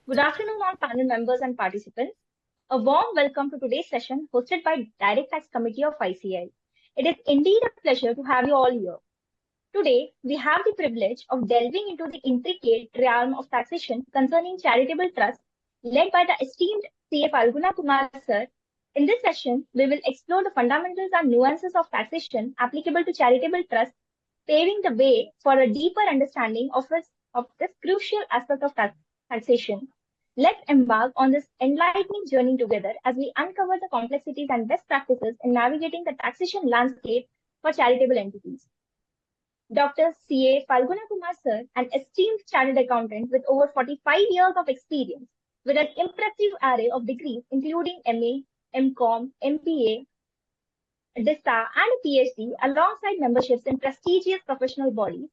Good afternoon, all panel members and participants. A warm welcome to today's session hosted by Direct Tax Committee of ICI. It is indeed a pleasure to have you all here. Today, we have the privilege of delving into the intricate realm of taxation concerning charitable trusts led by the esteemed CA Falguna Kumar sir. In this session, we will explore the fundamentals and nuances of taxation applicable to charitable trusts, paving the way for a deeper understanding of this crucial aspect of taxation. Let's embark on this enlightening journey together as we uncover the complexities and best practices in navigating the taxation landscape for charitable entities. Dr. C.A. Falguna Kumar sir, an esteemed chartered accountant with over 45 years of experience, with an impressive array of degrees including MA, MCom, MBA, DISA, and a PhD, alongside memberships in prestigious professional bodies.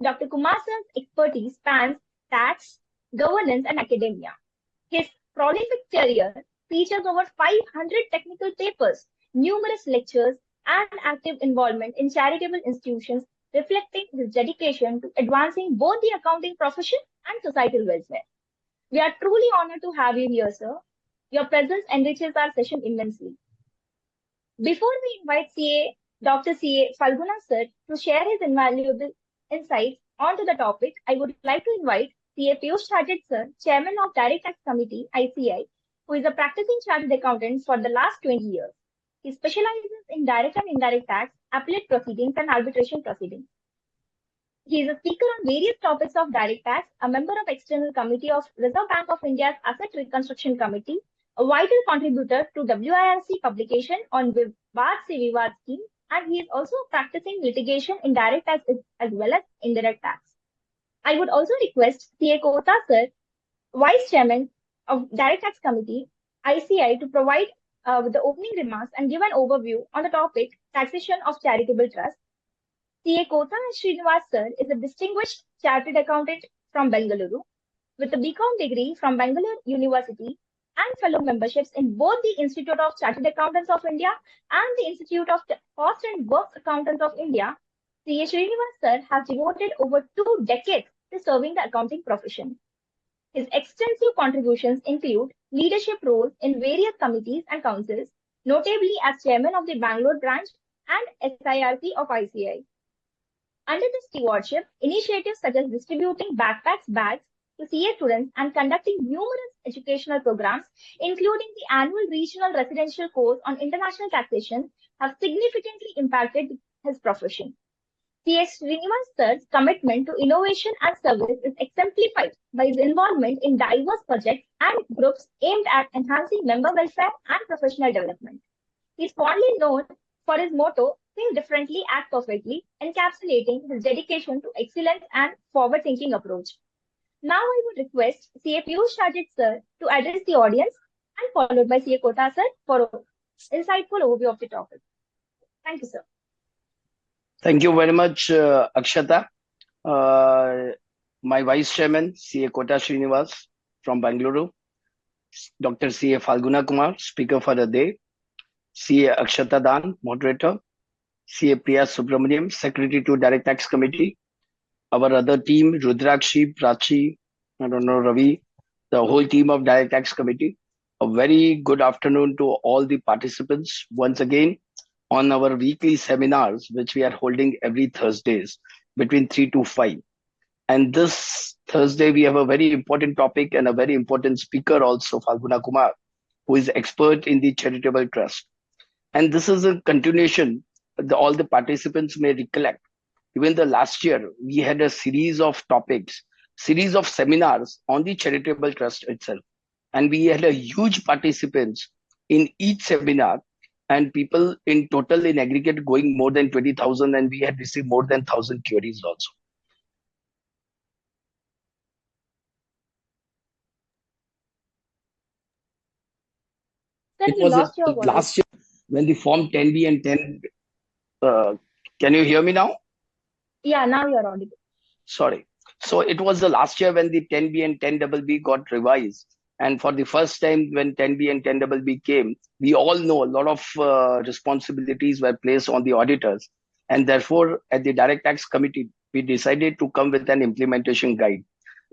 Dr. Kumar sir's expertise spans tax, governance, and academia. His prolific career features over 500 technical papers, numerous lectures, and active involvement in charitable institutions, reflecting his dedication to advancing both the accounting profession and societal welfare. We are truly honored to have you here, sir. Your presence enriches our session immensely. Before we invite Dr. C.A. Falguna sir to share his invaluable insights onto the topic, I would like to invite C.A. Piyush Chartered sir, Chairman of Direct Tax Committee, ICI, who is a practicing chartered accountant for the last 20 years. He specializes in direct and indirect tax, appellate proceedings, and arbitration proceedings. He is a speaker on various topics of direct tax, a member of External Committee of Reserve Bank of India's Asset Reconstruction Committee, a vital contributor to WIRC publication on Vivad Se Vivad scheme, and he is also practicing litigation in direct tax as well as indirect tax. I would also request C.A. Kota sir, Vice Chairman of Direct Tax Committee, ICI, to provide with the opening remarks and give an overview on the topic Taxation of Charitable Trust. C.A. Kota Srinivas sir is a distinguished chartered accountant from Bengaluru with a BCom degree from Bangalore University and fellow memberships in both the Institute of Chartered Accountants of India and the Institute of Cost and Works Accountants of India. C.A. Srinivas sir has devoted over 2 decades to serving the accounting profession. His extensive contributions include leadership roles in various committees and councils, notably as chairman of the Bangalore branch and SIRP of ICI. Under this stewardship, initiatives such as distributing backpacks bags to CA students and conducting numerous educational programs, including the annual regional residential course on international taxation, have significantly impacted his profession. C.S. Srinivas sir's commitment to innovation and service is exemplified by his involvement in diverse projects and groups aimed at enhancing member welfare and professional development. He is fondly known for his motto, think differently, act perfectly, encapsulating his dedication to excellence and forward-thinking approach. Now I would request C.A. Piyush Chartered sir to address the audience and followed by C.A. Kota sir for an insightful overview of the topic. Thank you, sir. Thank you very much, Akshata. My Vice Chairman, C.A. Kota Srinivas from Bangalore, Dr. C.A. Falguna Kumar, Speaker for the day, C.A. Akshata Dan, Moderator, C.A. Priya Subramaniam, Secretary to Direct Tax Committee, our other team, Rudrakshi, Prachi, Ravi, the whole team of Direct Tax Committee. A very good afternoon to all the participants once again on our weekly seminars, which we are holding every Thursdays between 3 to 5. And this Thursday, we have a very important topic and a very important speaker also, Falguna Kumar, who is expert in the charitable trust. And this is a continuation. All the participants may recollect. Even the last year, we had a series of topics, series of seminars on the charitable trust itself. And we had a huge participants in each seminar, and people in total in aggregate going more than 20,000, and we had received more than 1,000 queries also. Sir, it was last year when the Form 10B and 10... can you hear me now? Yeah, now you're audible. Sorry. So it was the last year when the 10B and 10BB got revised. And for the first time when 10B and 10BB came, we all know a lot of responsibilities were placed on the auditors. And therefore, at the Direct Tax Committee, we decided to come with an implementation guide.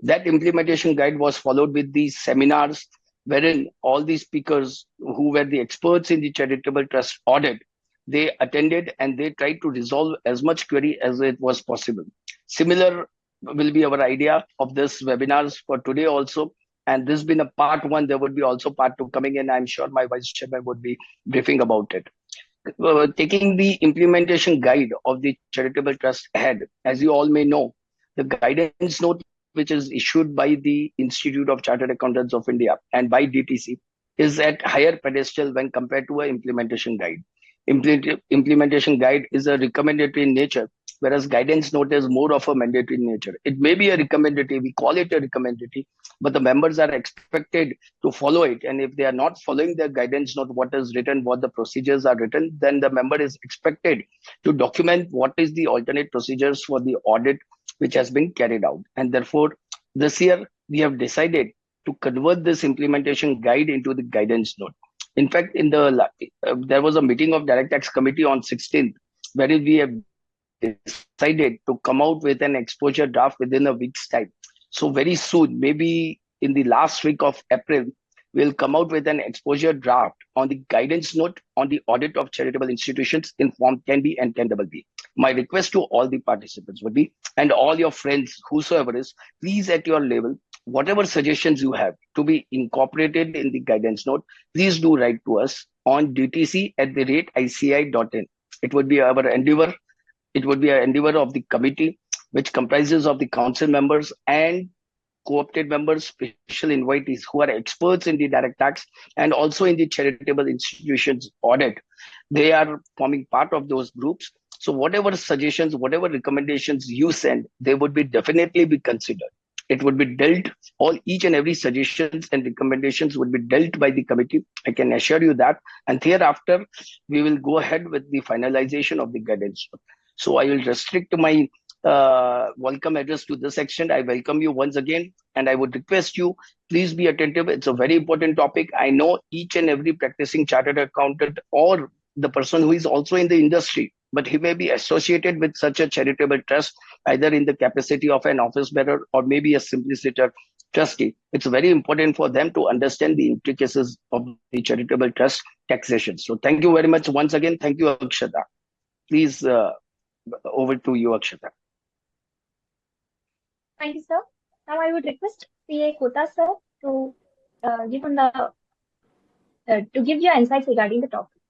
That implementation guide was followed with these seminars wherein all the speakers who were the experts in the charitable trust audit, they attended and they tried to resolve as much query as it was possible. Similar will be our idea of this webinars for today also. And this been a part one. There would be also part two coming in. I'm sure my vice chairman would be briefing about it. Taking the implementation guide of the charitable trust ahead, as you all may know, the guidance note which is issued by the Institute of Chartered Accountants of India and by DTC is at higher pedestal when compared to an implementation guide. Implementation guide is a recommendatory in nature, whereas guidance note is more of a mandatory nature. It may be a recommendatory, we call it a recommendatory, but the members are expected to follow it. And if they are not following the guidance note, what is written, what the procedures are written, then the member is expected to document what is the alternate procedures for the audit which has been carried out. And therefore, this year we have decided to convert this implementation guide into the guidance note. In fact, there was a meeting of Direct Tax Committee on 16th, wherein we have decided to come out with an exposure draft within a week's time. So very soon, maybe in the last week of April, we'll come out with an exposure draft on the guidance note on the audit of charitable institutions in Form 10B and 10BB. My request to all the participants would be, and all your friends, whosoever is, please at your level, whatever suggestions you have to be incorporated in the guidance note, please do write to us on dtc@ici.in. It would be our endeavor. It would be an endeavor of the committee, which comprises of the council members and co-opted members, special invitees who are experts in the direct tax and also in the charitable institutions audit. They are forming part of those groups. So whatever suggestions, whatever recommendations you send, they would be definitely be considered. It would be dealt, each and every suggestions and recommendations would be dealt by the committee. I can assure you that. And thereafter, we will go ahead with the finalization of the guidance. So I will restrict my welcome address to this extent. I welcome you once again, and I would request you, please be attentive. It's a very important topic. I know each and every practicing chartered accountant or the person who is also in the industry, but he may be associated with such a charitable trust, either in the capacity of an office bearer or maybe a simpliciter trustee. It's very important for them to understand the intricacies of the charitable trust taxation. So thank you very much once again. Thank you, Akshata. Please, over to you, Akshata. Thank you, sir. Now I would request CA Kota sir to give your insights regarding the topic.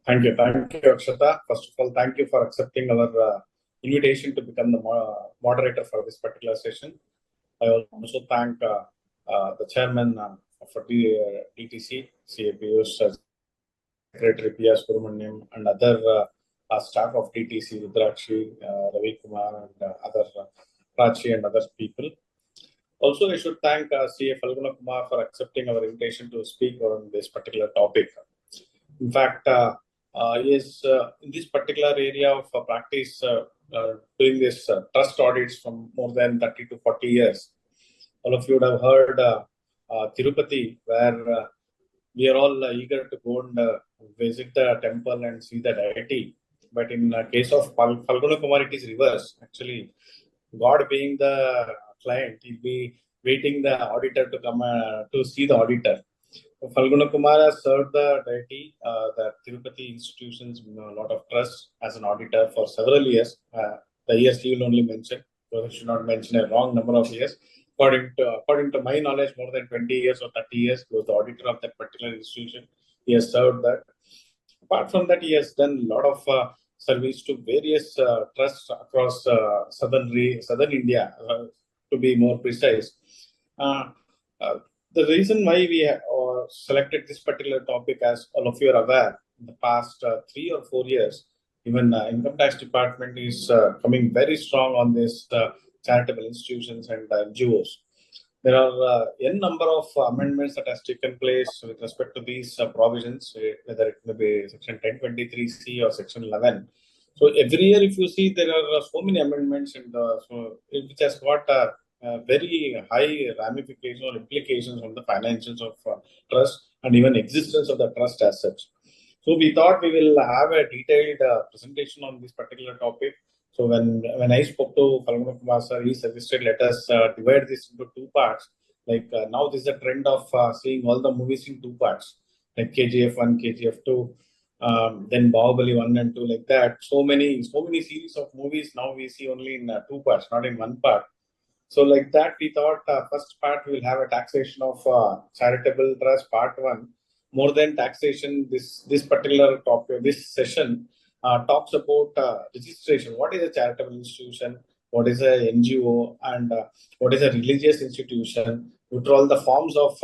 Thank you, Akshata. First of all, thank you for accepting our invitation to become the moderator for this particular session. I also thank the chairman for the DTC, CA Piyush, Secretary P.S. Subramaniam, and other staff of DTC, Rudrakshi, Ravi Kumar, and other Prachi and other people. Also, I should thank CA Falguna Kumar for accepting our invitation to speak on this particular topic. In fact, he is in this particular area of practice doing this trust audits from more than 30 to 40 years. All of you would have heard Tirupati, where we are all eager to go and visit the temple and see the deity. But in case of Falguna Kumar, it is reverse. Actually, God being the client, he'll be waiting the auditor to come to see the auditor. Falguna Kumar has served the deity, the Tirupati institutions, a lot of trust as an auditor for several years. The years he will only mention, so I should not mention a wrong number of years. According to my knowledge, more than 20 years or 30 years, he was the auditor of that particular institution. He has served that. Apart from that, he has done a lot of service to various trusts across southern India, to be more precise. The reason why we selected this particular topic, as all of you are aware, in the past 3 or 4 years, even Income Tax Department is coming very strong on this charitable institutions and NGOs. There are n number of amendments that has taken place with respect to these provisions, whether it may be Section 1023C or Section 11. So every year, if you see, there are so many amendments, and which has got very high ramifications or implications on the financials of trust and even existence of the trust as such. So we thought we will have a detailed presentation on this particular topic. So when I spoke to Falguna Kumar sir, he suggested let us divide this into two parts. Like now this is a trend of seeing all the movies in two parts, like KGF 1, KGF 2, then Bahubali 1 and 2, like that. So many series of movies now we see only in two parts, not in one part. So like that, we thought first part we will have a taxation of charitable trust part 1. More than taxation, this particular topic, this session talks about registration. What is a charitable institution? What is a NGO? And what is a religious institution? What are all the forms of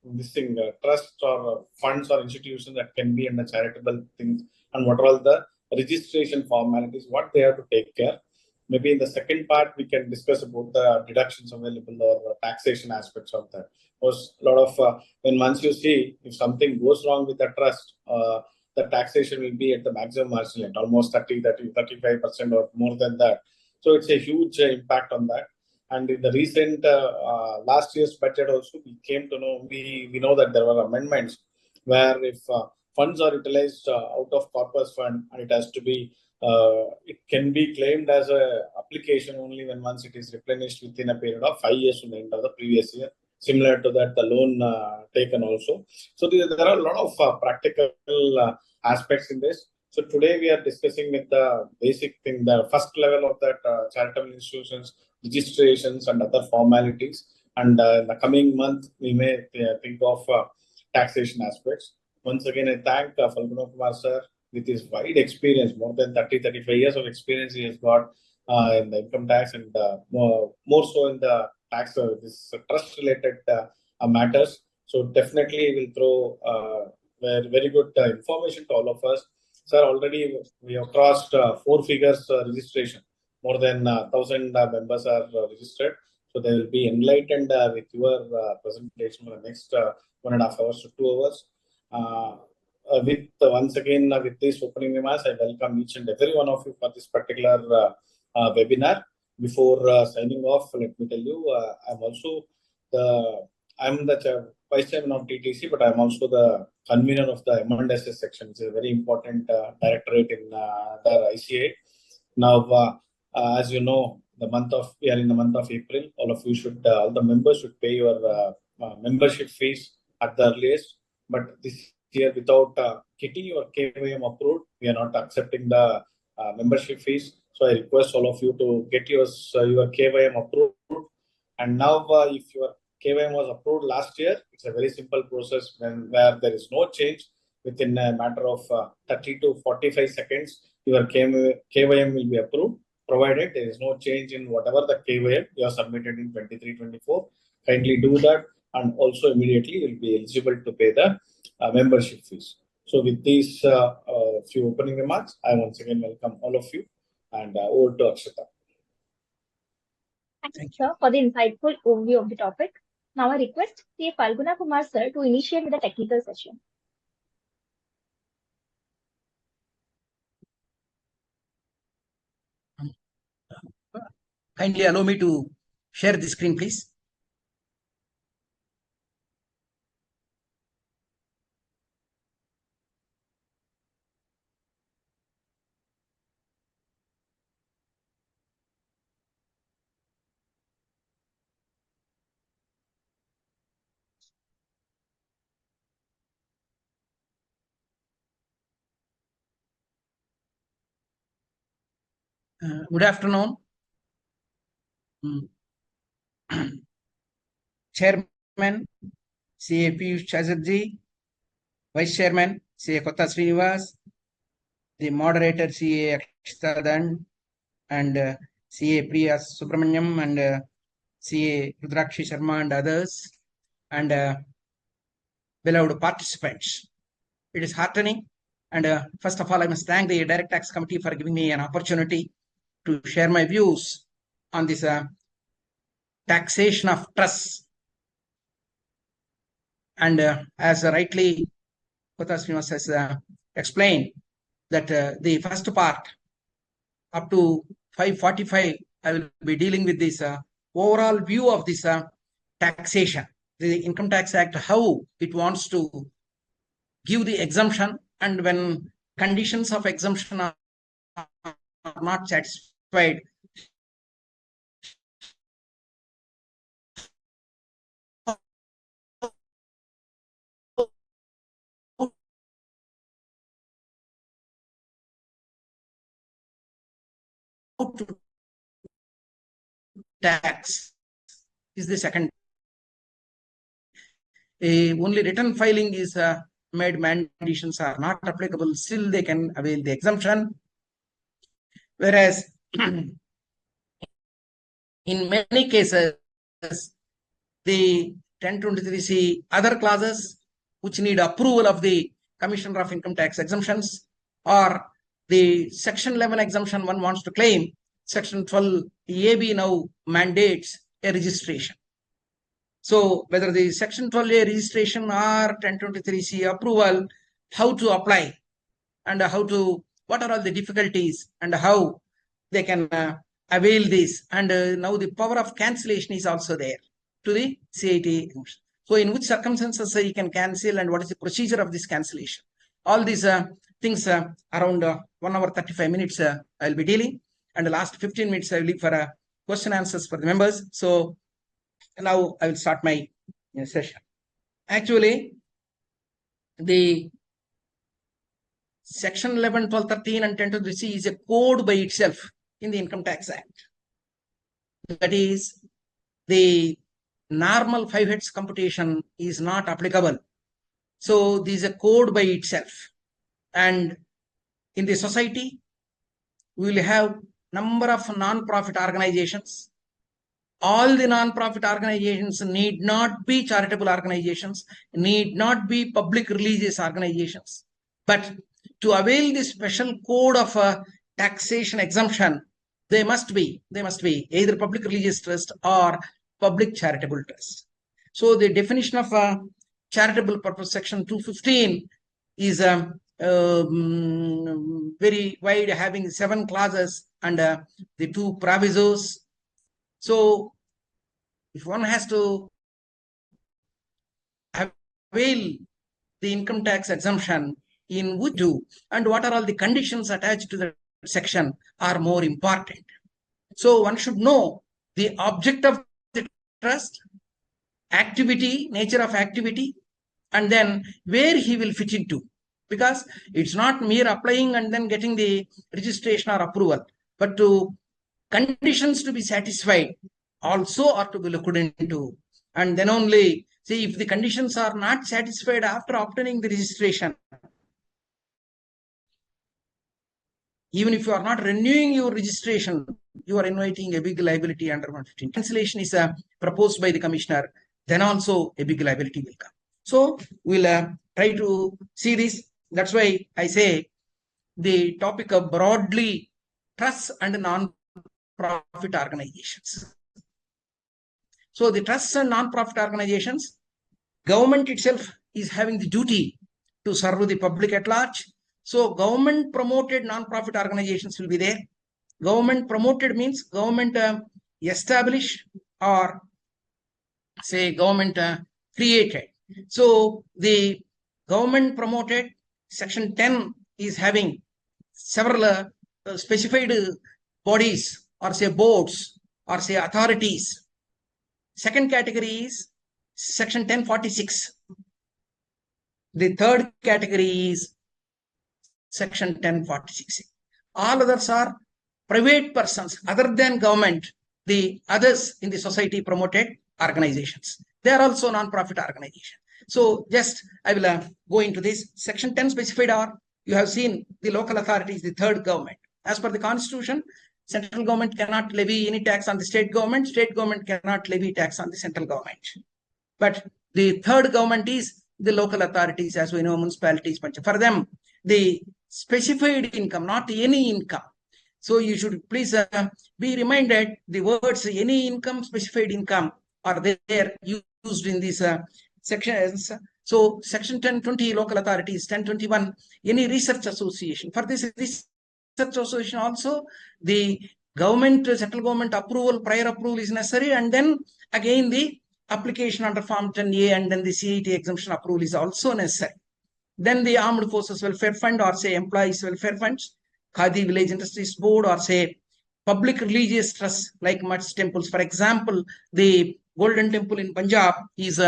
this thing, trust or funds or institutions that can be under charitable things? And what are all the registration formalities? What they have to take care? Maybe in the second part, we can discuss about the deductions available or taxation aspects of that. Because a lot of, when once you see, if something goes wrong with the trust, the taxation will be at the maximum margin rate, almost 35% or more than that. So it's a huge impact on that. And in the recent last year's budget also, we came to know, we know that there were amendments where if funds are utilized out of corpus fund and it has to be it can be claimed as a application only when once it is replenished within a period of 5 years from the end of the previous year. Similar to that, the loan taken also. So there are a lot of practical aspects in this. So today we are discussing with the basic thing, the first level of that charitable institutions, registrations and other formalities. And in the coming month, we may think of taxation aspects. Once again, I thank Falguna Kumar sir with his wide experience, more than 35 years of experience he has got in the income tax and more so in the tax, this trust-related matters. So definitely will throw very good information to all of us. Sir, already we have crossed 4 figures registration. More than 1,000 members are registered. So they will be enlightened with your presentation for the next 1.5 hours to 2 hours. Once again, with this opening remarks, I welcome each and every one of you for this particular webinar. Before signing off, let me tell you, I'm the vice chairman of TTC, but I'm also the convener of the M&SS section, which is a very important directorate in the ICA. Now, as you know, we are in the month of April. All of you should, all the members should pay your membership fees at the earliest. But this year, without getting your KYM approved, we are not accepting the membership fees. So I request all of you to get your KYM approved. And now, if your KYM was approved last year, it's a very simple process where there is no change. Within a matter of 30 to 45 seconds, your KYM will be approved, provided there is no change in whatever the KYM you have submitted in 23-24. Kindly do that, and also immediately you will be eligible to pay the membership fees. So with these few opening remarks, I once again welcome all of you, and over to Akshata. Thank you, sir, for the insightful overview of the topic. Now I request CA Falguna Kumar sir to initiate with the technical session. Kindly allow me to share the screen, please. Good afternoon. Chairman, CA Piyush Chatterjee, Vice Chairman, CA Kotta Srinivas, the moderator, CA Akshita Dan, and CA Priya Subramanyam, and CA Rudrakshi Sharma, and others, and beloved participants. It is heartening. And first of all, I must thank the Direct Tax Committee for giving me an opportunity to share my views on this taxation of trusts. And as rightly Kotta Srinivas has explained, that the first part up to 545, I will be dealing with this overall view of this taxation, the Income Tax Act, how it wants to give the exemption and when conditions of exemption are not satisfied, how to tax is the second. Only written filing is made conditions are not applicable, still they can avail the exemption. Whereas in many cases, the 1023C other clauses which need approval of the Commissioner of Income Tax Exemptions, or the Section 11 exemption one wants to claim, Section 12 AB now mandates a registration. So whether the Section 12A registration or 1023C approval, how to apply and what are all the difficulties and how they can avail this. And now the power of cancellation is also there to the CIT. So in which circumstances you can cancel and what is the procedure of this cancellation. All these things around 1 hour 35 minutes I'll be dealing, and the last 15 minutes I will leave for question answers for the members. So now I will start my session. Actually, the Section 11, 12, 13 and 1023C is a code by itself in the Income Tax Act. That is, the normal 5 heads computation is not applicable. So this is a code by itself. And in the society, we will have number of non-profit organizations. All the non-profit organizations need not be charitable organizations, need not be public religious organizations. But to avail the special code of taxation exemption, they must be either public religious trust or public charitable trust. So the definition of charitable purpose, Section 215, is very wide, having 7 clauses and the 2 provisos. So if one has to avail the income tax exemption, in which do and what are all the conditions attached to the section are more important. So one should know the object of the trust, activity, nature of activity, and then where he will fit into. Because it's not mere applying and then getting the registration or approval, but to conditions to be satisfied also are to be looked into. And then only, see, if the conditions are not satisfied after obtaining the registration, even if you are not renewing your registration, you are inviting a big liability under 115. Cancellation is proposed by the commissioner, then also a big liability will come. So we'll try to see this. That's why I say the topic of broadly trusts and non-profit organizations. So the trusts and non-profit organizations, government itself is having the duty to serve the public at large. So government promoted non-profit organizations will be there. Government promoted means government established or say government created. So the government promoted, Section 10 is having several specified bodies or say boards or say authorities. Second category is Section 1046. The third category is Section 1046. All others are private persons other than government, the others in the society promoted organizations. They are also non-profit organizations. So just I will go into this. Section 10 specified are, you have seen the local authority is the third government. As per the constitution, central government cannot levy any tax on the state government cannot levy tax on the central government. But the third government is the local authorities, as we know, municipalities. For them, the specified income, not any income. So you should please be reminded the words any income, specified income are there used in these sections. So Section 1020 local authorities, 1021 any research association. For this research association also the government, central government approval, prior approval is necessary, and then again the application under Form 10A and then the CIT exemption approval is also necessary. then the Armed Forces Welfare Fund, or say Employees Welfare Funds, Khadi Village Industries Board, or say public religious trusts like much temples. For example, the Golden Temple in Punjab is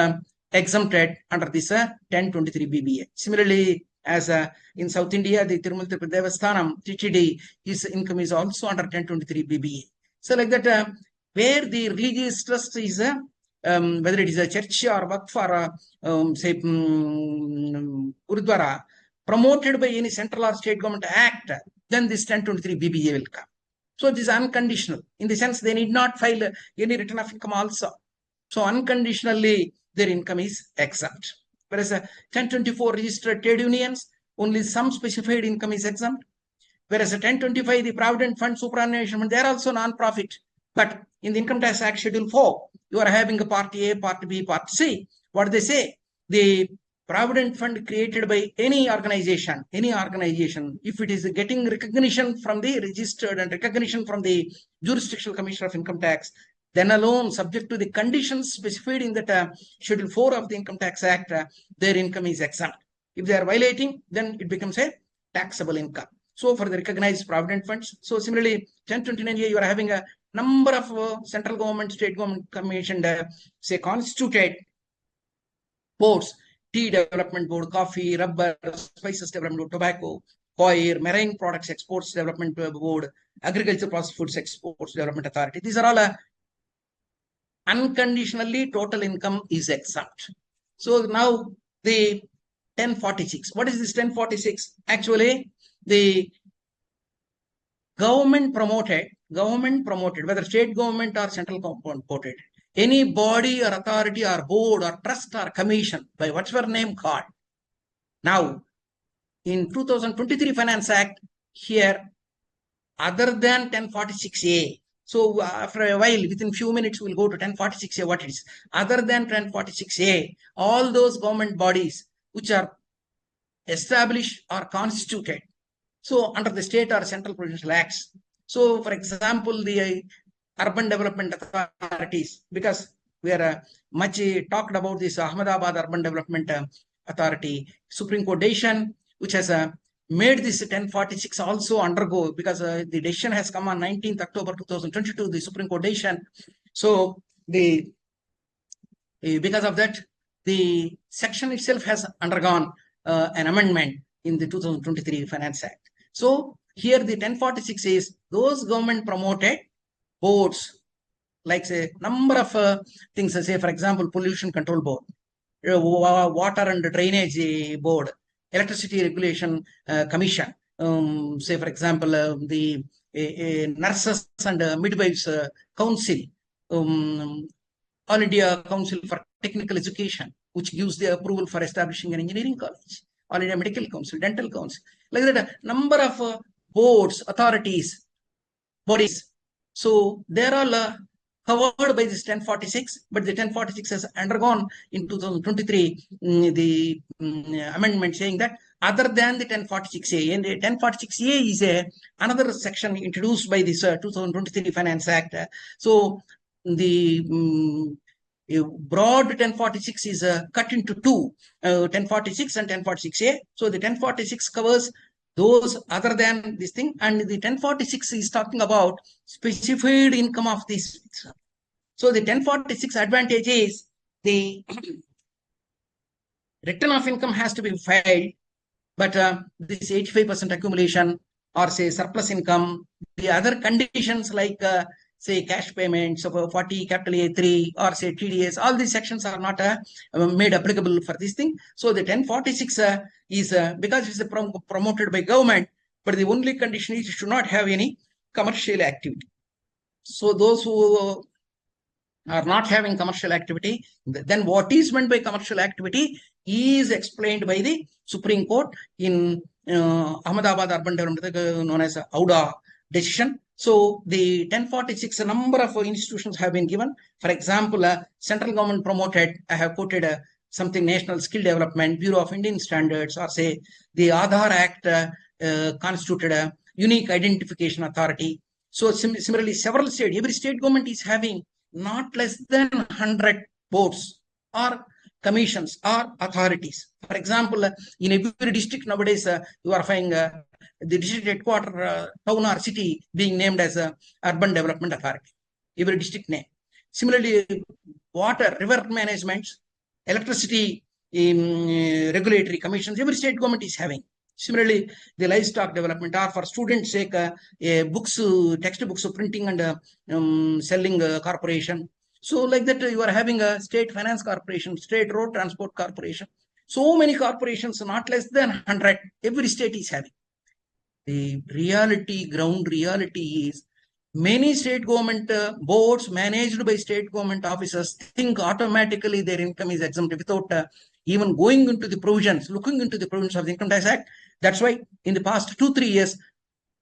exempted under this 1023 BBA. Similarly, as in South India, the Tirumala Tirupati Devasthanam, TTD, his income is also under 1023 BBA. So like that, where the religious trust is, whether it is a church or waqf or say Gurudwara, promoted by any central or state government act, then this 1023 BBA will come. So this is unconditional. In the sense, they need not file any return of income also. So unconditionally, their income is exempt. Whereas 1024 registered trade unions, only some specified income is exempt. Whereas 1025, the Provident Fund, superannuation, they are also non-profit. But in the Income Tax Act Schedule 4, you are having a Part A, Part B, Part C. What do they say? The Provident Fund created by any organization, if it is getting recognition from the registered and recognition from the Jurisdictional Commissioner of Income Tax, then alone, subject to the conditions specified in that Schedule 4 of the Income Tax Act, their income is exempt. If they are violating, then it becomes a taxable income. So for the recognized provident funds, so similarly, 1029A, you are having a number of central government, state government commissioned, say constituted boards: Tea Development Board, Coffee, Rubber, Spices Development Board, Tobacco, Coir, Marine Products Exports Development Board, Agriculture Processed Foods Exports Development Authority. These are all unconditionally total income is exempt. So now the 1046. What is this 1046? Actually, the government promoted, whether state government or central government promoted, any body or authority or board or trust or commission, by whatever name called. Now, in 2023 Finance Act, here, other than 1046A, so after a while, within few minutes, we'll go to 1046A, what it is. Other than 1046A, all those government bodies which are established or constituted, so under the state or central provincial acts. So for example, the urban development authorities, because we are much talked about this Ahmedabad Urban Development Authority, Supreme Court decision, which has made this 1046 also undergo, because the decision has come on 19th October 2022, the Supreme Court decision. So the because of that, the section itself has undergone an amendment in the 2023 Finance Act. So here the 1046 is those government promoted boards, like say number of things, say for example, Pollution Control Board, Water and Drainage Board, Electricity Regulation Commission, say for example, the Nurses and Midwives Council, All India Council for Technical Education, which gives the approval for establishing an engineering college, All India Medical Council, Dental Council, like that, a number of boards, authorities, bodies. So they're all covered by this 1046, but the 1046 has undergone in 2023 the amendment saying that other than the 1046A, and the 1046A is another section introduced by this 2023 Finance Act. So the broad 1046 is cut into two, 1046 and 1046A. So the 1046 covers those other than this thing, and the 1046 is talking about specified income of this. So the 1046 advantage is the return of income has to be filed, but this 85% accumulation or say surplus income, the other conditions like say cash payments of 40 capital A3 or say TDS, all these sections are not made applicable for this thing. So the 1046 is because it's promoted by government, but the only condition is it should not have any commercial activity. So those who are not having commercial activity, then what is meant by commercial activity is explained by the Supreme Court in Ahmedabad Urban Development, known as AUDA decision. So the 1046, a number of institutions have been given. For example, central government promoted, I have quoted something, National Skill Development, Bureau of Indian Standards, or say the Aadhaar Act constituted a unique identification authority. So similarly, several states, every state government is having not less than 100 boards or commissions or authorities. For example, in every district nowadays, you are finding the district headquarter town or city being named as a urban development authority. Every district name. Similarly, water, river management, electricity regulatory commissions, every state government is having. Similarly, the livestock development or for students' sake, books, textbooks printing and selling corporation. So like that, you are having a state finance corporation, state road transport corporation. So many corporations, not less than 100, every state is having. The reality, ground reality is many state government boards managed by state government officers think automatically their income is exempt without even going into the provisions, looking into the provisions of the Income Tax Act. That's why in the past 2-3 years,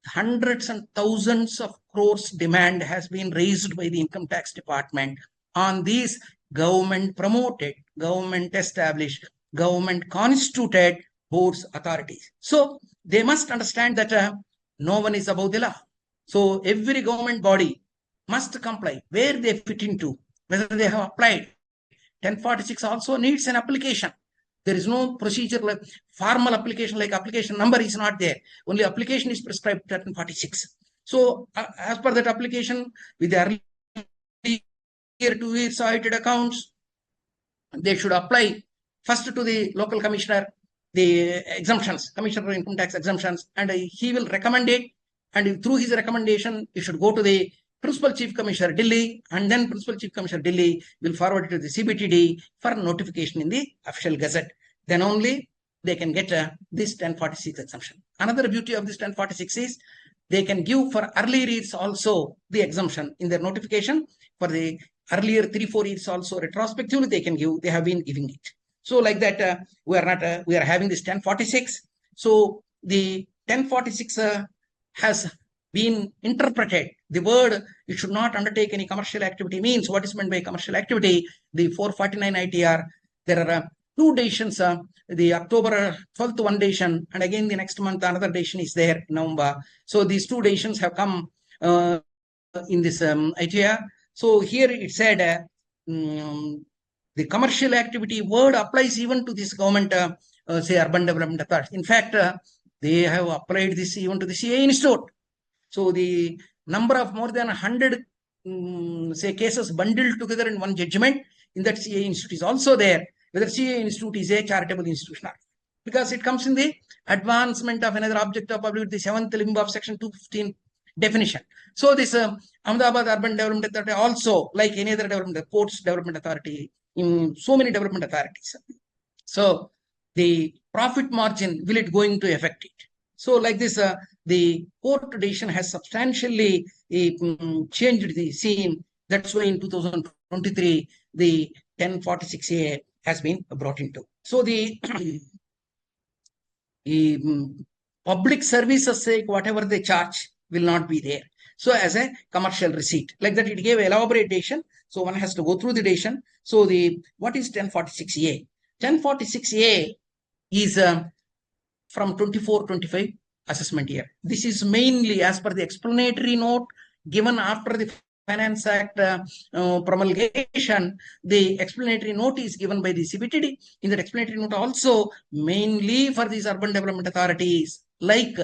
hundreds and thousands of crores demand has been raised by the Income Tax Department on these government promoted, government established, government constituted boards, authorities. So they must understand that no one is above the law. So every government body must comply where they fit into, whether they have applied. 1046 also needs an application. There is no procedure like formal application, like application number is not there. Only application is prescribed 1046. So as per that application, with the early year 2 years audited accounts, they should apply first to the local commissioner, the exemptions, commissioner of income tax exemptions, and he will recommend it. And through his recommendation, it should go to the Principal Chief Commissioner Delhi, and then Principal Chief Commissioner Delhi will forward it to the CBTD for notification in the official gazette. Then only they can get this 1046 exemption. Another beauty of this 1046 is they can give for earlier years also the exemption in their notification. For the earlier 3-4 years also retrospectively they can give. They have been giving it. So like that, we are having this 1046. So the 1046 has been interpreted. The word "you should not undertake any commercial activity" means what is meant by commercial activity. The 449 ITR, there are 2 decisions, the October 12th one decision, and again the next month another decision is there in November. So these 2 decisions have come in this ITR. So here it said the commercial activity word applies even to this government, say urban development authority. In fact, they have applied this even to the CA Institute. So the number of more than 100 say cases bundled together in one judgment in that CA Institute is also there. Whether CA Institute is a charitable institution, because it comes in the advancement of another object of public, the 7th limb of section 215 definition. So this Ahmedabad Urban Development Authority also, like any other development, Ports Development Authority, in so many development authorities. So the profit margin, will it going to affect it? So like this, the court decision has substantially changed the scene. That's why in 2023, the 1046A has been brought into. So the public services sake, whatever they charge will not be there. So as a commercial receipt, like that, it gave elaborate decision. So one has to go through the decision. So the what is 1046A? 1046A is from 24-25 assessment year. This is mainly as per the explanatory note given after the Finance Act promulgation. The explanatory note is given by the CBTD. In that explanatory note also, mainly for these urban development authorities, like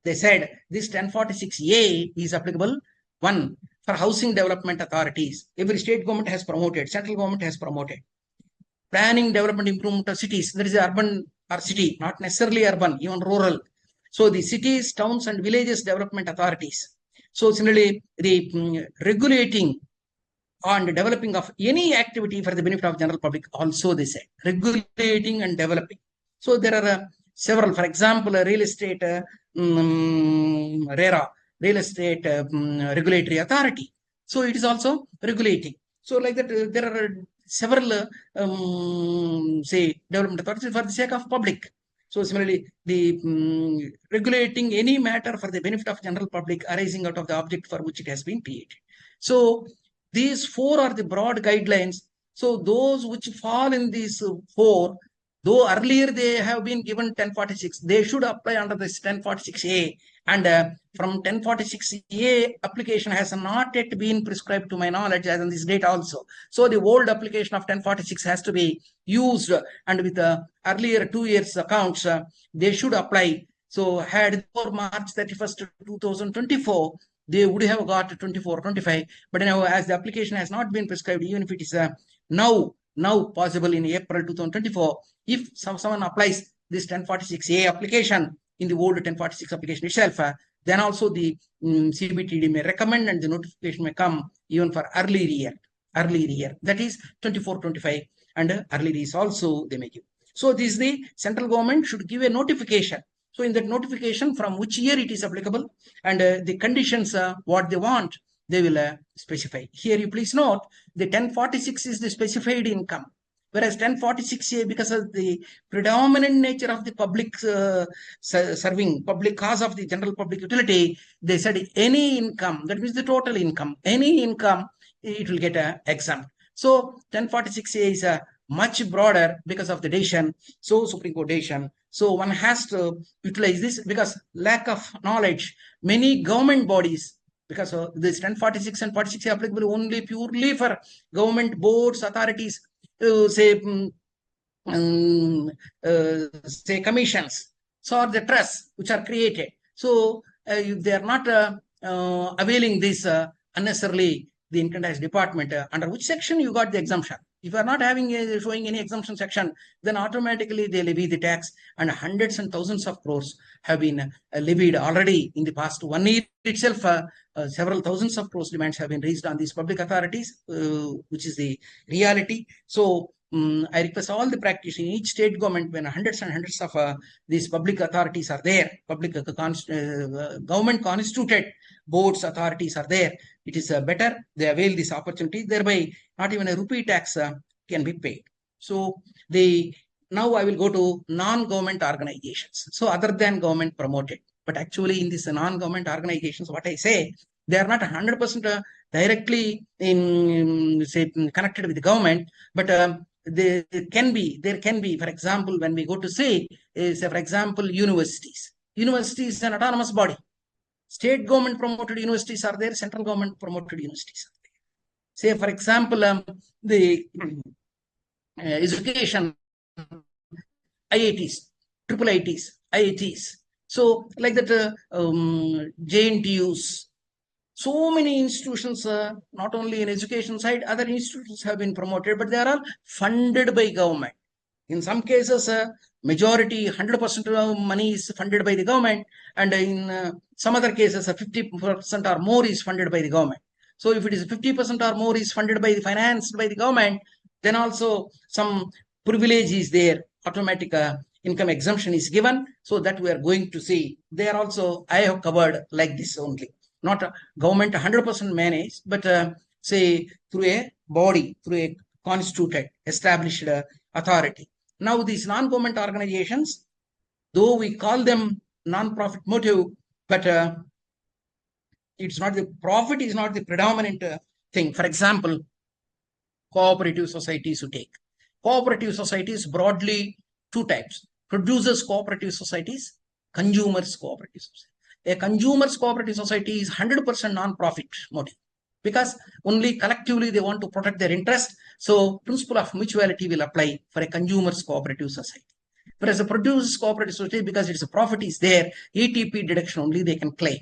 they said, this 1046A is applicable, 1, for housing development authorities. Every state government has promoted, central government has promoted. Planning development improvement of cities, there is urban or city, not necessarily urban, even rural. So the cities, towns and villages development authorities. So similarly, the regulating and developing of any activity for the benefit of general public also they say, regulating and developing. So there are several, for example, real estate, RERA, real estate regulatory authority. So it is also regulating. So like that, there are several, say, development authorities for the sake of public. So similarly, the regulating any matter for the benefit of general public arising out of the object for which it has been created. So these 4 are the broad guidelines. So those which fall in these 4, though earlier they have been given 1046, they should apply under this 1046A And from 1046A application has not yet been prescribed to my knowledge as on this date also. So the old application of 1046 has to be used, and with the earlier 2 years accounts, they should apply. So had for March 31st, 2024, they would have got 24-25, but now as the application has not been prescribed, even if it is now possible in April 2024, if someone applies this 1046A application in the old 1046 application itself, then also the CBTD may recommend and the notification may come even for early year, that is 24-25, and early years also they may give. So this is the central government should give a notification. So in that notification, from which year it is applicable and the conditions, what they want, they will specify. Here you please note, the 1046 is the specified income, whereas 1046A, because of the predominant nature of the public serving public cause of the general public utility, they said any income, that means the total income, any income, it will get exempt. So 1046A is much broader because of the decision, so Supreme Court decision. So one has to utilize this, because lack of knowledge, many government bodies, because this 1046 and 46 applicable only purely for government boards, authorities, say commissions, so or the trusts which are created. So if they are not availing this unnecessarily, the income tax department, under which section you got the exemption? If you are not having showing any exemption section, then automatically they levy the tax, and hundreds and thousands of crores have been levied already in the past 1 year itself. Several thousands of crores demands have been raised on these public authorities, which is the reality. So I request all the practitioners in each state government, when hundreds and hundreds of these public authorities are there, public government constituted boards, authorities are there, it is better they avail this opportunity, thereby not even a rupee tax can be paid. So now I will go to non-government organizations. So other than government promoted, but actually in these non-government organizations, what I say, they are not 100% directly say connected with the government, but there can be, for example, when we go to say, for example, universities is an autonomous body. State government promoted universities are there, central government promoted universities are there. Say, for example, the education, IITs, triple IITs, IITs. So like that, JNTUs, so many institutions, not only in education side, other institutions have been promoted, but they are all funded by government. In some cases, majority, 100% of money is funded by the government, and in some other cases, 50% or more is funded by the government. So if it is 50% or more is funded by the financed by the government, then also some privilege is there, automatic income exemption is given. So that we are going to see. They are also, I have covered like this only. Not government 100% managed, but say through a body, through a constituted, established authority. Now these non-government organizations, though we call them non-profit motive, but it's not the profit is not the predominant thing. For example, cooperative societies you take. Cooperative societies broadly two types: producers cooperative societies, consumers cooperative societies. A consumers cooperative society is 100% non-profit motive, because only collectively they want to protect their interest. So principle of mutuality will apply for a consumers cooperative society. Whereas a producers cooperative society, because its profit is there, ATP deduction only they can claim.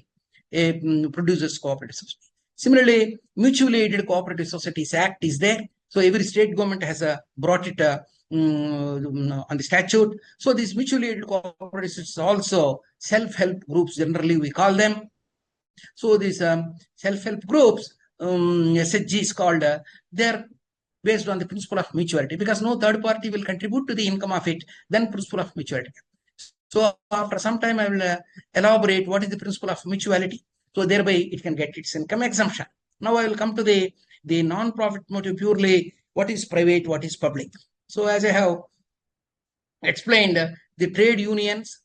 A producers cooperative society. Similarly, mutually aided cooperative societies act is there. So every state government has brought it on the statute. So these mutually aided cooperatives also self-help groups, generally we call them. So these self-help groups, SHG is called, they're based on the principle of mutuality, because no third party will contribute to the income of it, then principle of mutuality. So after some time, I will elaborate what is the principle of mutuality. So thereby it can get its income exemption. Now I will come to the non-profit motive, purely what is private, what is public. So as I have explained, the trade unions.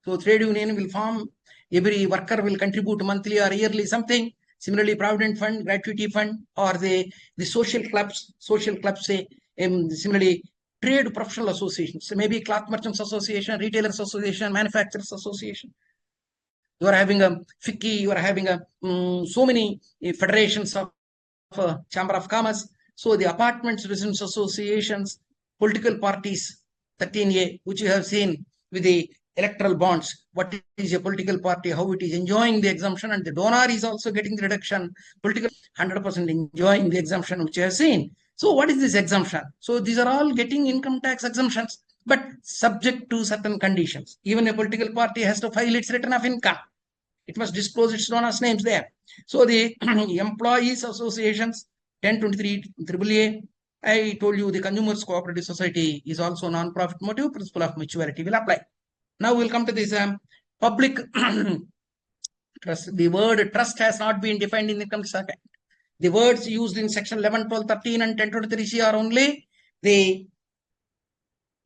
So trade union will form, every worker will contribute monthly or yearly something. Similarly, provident fund, gratuity fund, or the social clubs say, similarly, trade professional associations, so maybe cloth merchants association, retailers association, manufacturers association. You are having a FICCI, you are having a so many federations of Chamber of Commerce. So the apartments, residence associations, political parties, 13A, which you have seen with the electoral bonds. What is a political party, how it is enjoying the exemption, and the donor is also getting the reduction. Political 100% enjoying the exemption, which you have seen. So what is this exemption? So these are all getting income tax exemptions, but subject to certain conditions. Even a political party has to file its return of income. It must disclose its donors' names there. So the employees associations, 1023 AAA, I told you the Consumers Cooperative Society is also non-profit motive, principle of mutuality will apply. Now we'll come to this public trust. The word trust has not been defined in the Income Tax Act. The words used in section 11, 12, 13 and 1023C are only the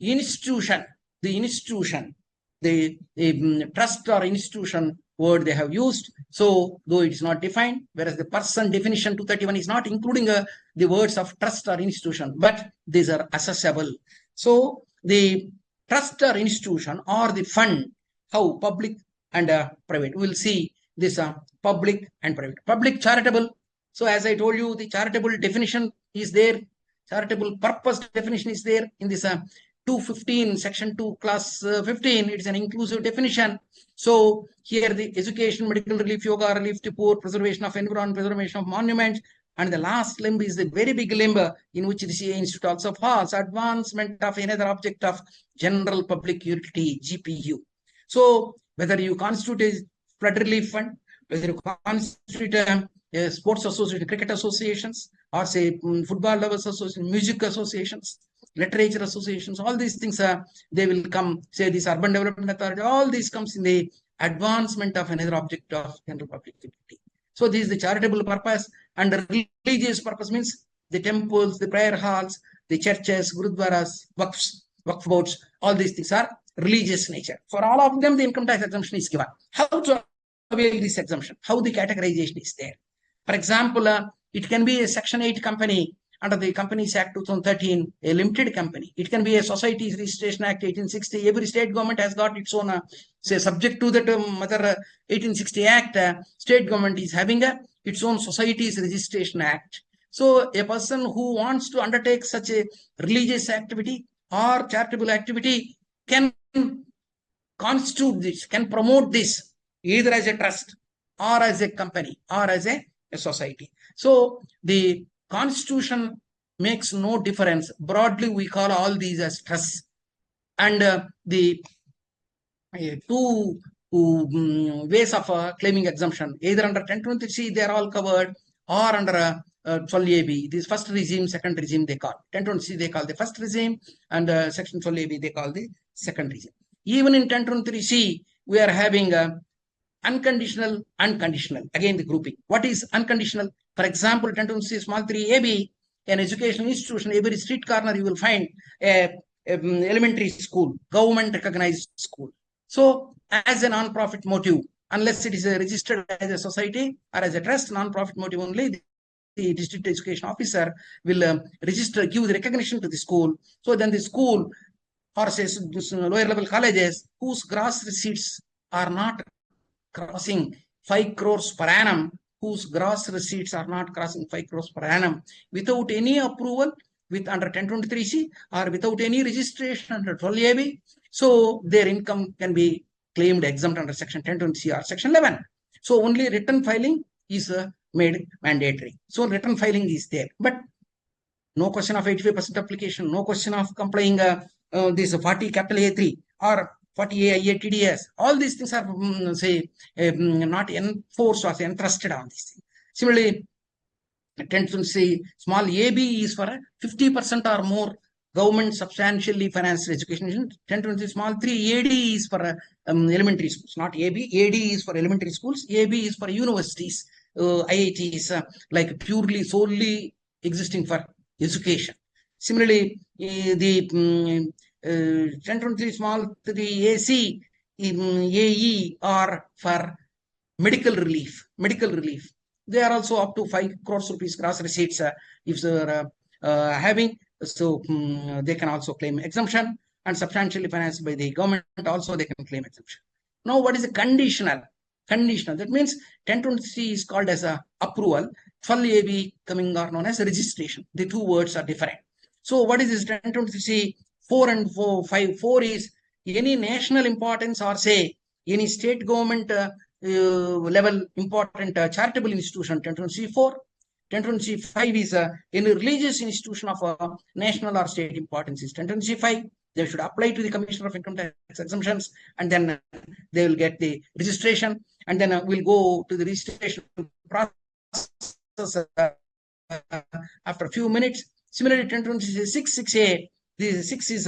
institution, the trust or institution word they have used. So though it is not defined, whereas the person definition 231 is not including the words of trust or institution, but these are accessible. So the trust or institution or the fund, how public and private. We'll see this public and private. Public charitable. So as I told you, the charitable definition is there. Charitable purpose definition is there in this 215, section 2, class 15. It's an inclusive definition. So here the education, medical relief, yoga relief to poor, preservation of environment, preservation of monuments. And the last limb is the very big limb in which the CA Institute also falls, advancement of another object of general public utility, GPU. So whether you constitute a flood relief fund, whether you constitute a sports association, cricket associations, or say football lovers associations, music associations, literature associations, all these things they will come, say this urban development authority, all these comes in the advancement of another object of general public utility. So this is the charitable purpose, and the religious purpose means the temples, the prayer halls, the churches, gurudwaras, waqf boards, all these things are religious nature. For all of them, the income tax exemption is given. How to avail this exemption? How the categorization is there? For example, it can be a Section 8 company under the Companies Act 2013, a limited company. It can be a Societies Registration Act 1860. Every state government has got its own, say, subject to that other 1860 Act, state government is having its own Societies Registration Act. So a person who wants to undertake such a religious activity or charitable activity can constitute this, can promote this either as a trust or as a company or as a society. So the Constitution makes no difference. Broadly, we call all these as trusts. And the two ways of claiming exemption, either under 1023C, they are all covered, or under 12AB. This first regime, second regime, they call. 1023C, they call the first regime, and section 12AB, they call the second regime. Even in 1023C, we are having unconditional, unconditional. Again, the grouping. What is unconditional? For example, 1023C small 3AB, an educational institution, every street corner you will find a elementary school, government recognized school. So as a non-profit motive, unless it is registered as a society or as a trust, non-profit motive only, the district education officer will register, give the recognition to the school. So then the school, or say lower level colleges whose gross receipts are not crossing 5 crores per annum, whose gross receipts are not crossing 5 crores per annum, without any approval with under 1023C or without any registration under 12AB, so their income can be claimed exempt under section 1020C or section 11. So only return filing is made mandatory. So return filing is there, but no question of 85% application, no question of complying this 40 capital A3 or 40A IA TDS. All these things are say not enforced or entrusted on these things. Similarly, 1020C small AB is for 50% or more government substantially financed education. 1020 small 3 AD is for elementary schools, not AB. AD is for elementary schools. AB is for universities, IITs, like purely solely existing for education. Similarly, the 1023 small 3 AC, AE are for medical relief. Medical relief. They are also up to 5 crores rupees gross receipts if they are having. So they can also claim exemption, and substantially financed by the government also they can claim exemption. Now, what is the conditional? conditional. That means 1023 is called as a approval. 12AB coming are known as registration. The two words are different. So what is this 1023? 4 and 4, 5. 4 is any national importance or say any state government level important charitable institution. 1024. 1025 is any religious institution of national or state importance is 1025. They should apply to the Commissioner of Income Tax Exemptions, and then they will get the registration, and then we'll go to the registration process after a few minutes. Similarly, 1026 6A, the 6 is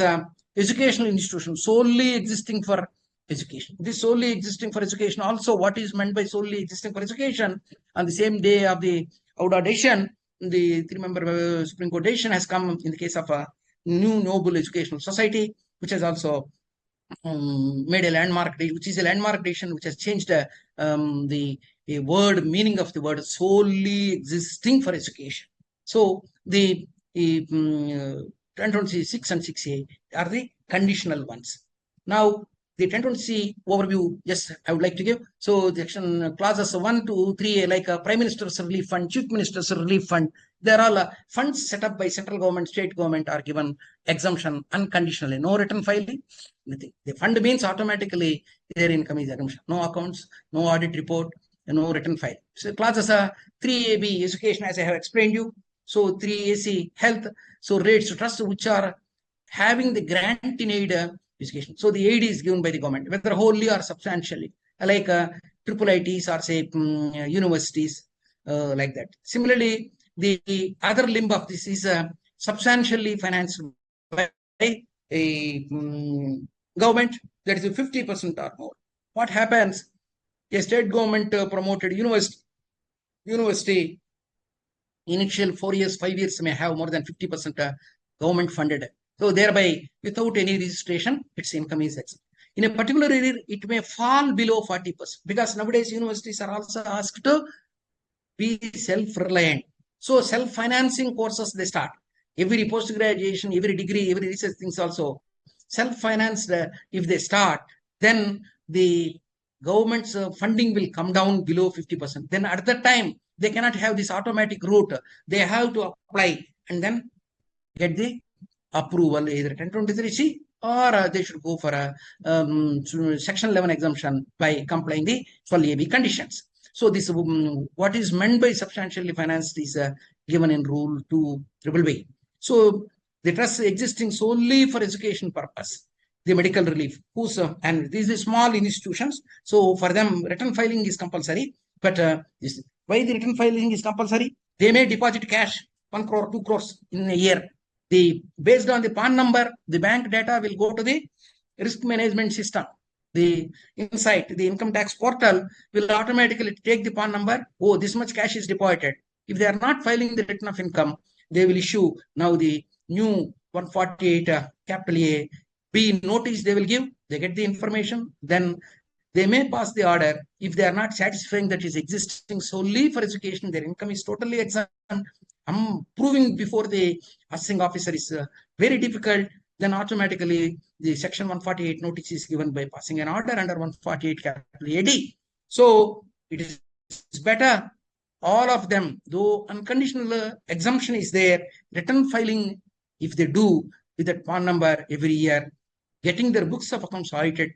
educational institution solely existing for education. This solely existing for education. Also, what is meant by solely existing for education? On the same day of the Auda decision, the 3-member Supreme Court decision has come in the case of a New Noble Educational Society, which has also made a landmark, which is a landmark decision, which has changed the word meaning of the word solely existing for education. So the 1026 and 6A are the conditional ones. Now, the 1020C overview, yes, I would like to give. So the action clauses 1 to 3A, like a Prime Minister's Relief Fund, Chief Minister's Relief Fund, they're all funds set up by central government, state government are given exemption unconditionally, no return filing. Nothing. The fund means automatically their income is exemption. No accounts, no audit report, no return file. So clauses are 3AB, education, as I have explained you. So 3AC, health. So rates to trust, which are having the grant in aid education. So the aid is given by the government, whether wholly or substantially, like triple ITs or say universities, like that. Similarly, the other limb of this is substantially financed by a government, that is 50% or more. What happens? A state government promoted university, initial 4 years, 5 years may have more than 50% government funded. So thereby, without any registration, its income is exempt. In a particular year, it may fall below 40%, because nowadays universities are also asked to be self-reliant. So self-financing courses they start. Every post-graduation, every degree, every research things also self-financed. If they start, then the government's funding will come down below 50%. Then at that time, they cannot have this automatic route. They have to apply and then get the approval, either 1023C or they should go for a Section 11 exemption by complying the 12AB conditions. So this what is meant by substantially financed is given in Rule 2BBB. So the trust existing solely for education purpose, the medical relief, and these are small institutions. So for them, return filing is compulsory. But why the return filing is compulsory? They may deposit cash 1 crore, 2 crores in a year. Based on the PAN number, the bank data will go to the risk management system. The Insight, the income tax portal, will automatically take the PAN number. Oh, this much cash is deposited. If they are not filing the return of income, they will issue now the new 148 capital A B notice they will give. They get the information. Then they may pass the order. If they are not satisfying that is existing solely for education, their income is totally exempt. Proving before the assessing officer is very difficult. Then automatically the Section 148 notice is given by passing an order under 148 capital AD. So it is better, all of them, though unconditional exemption is there, return filing, if they do with that PAN number every year, getting their books of accounts audited,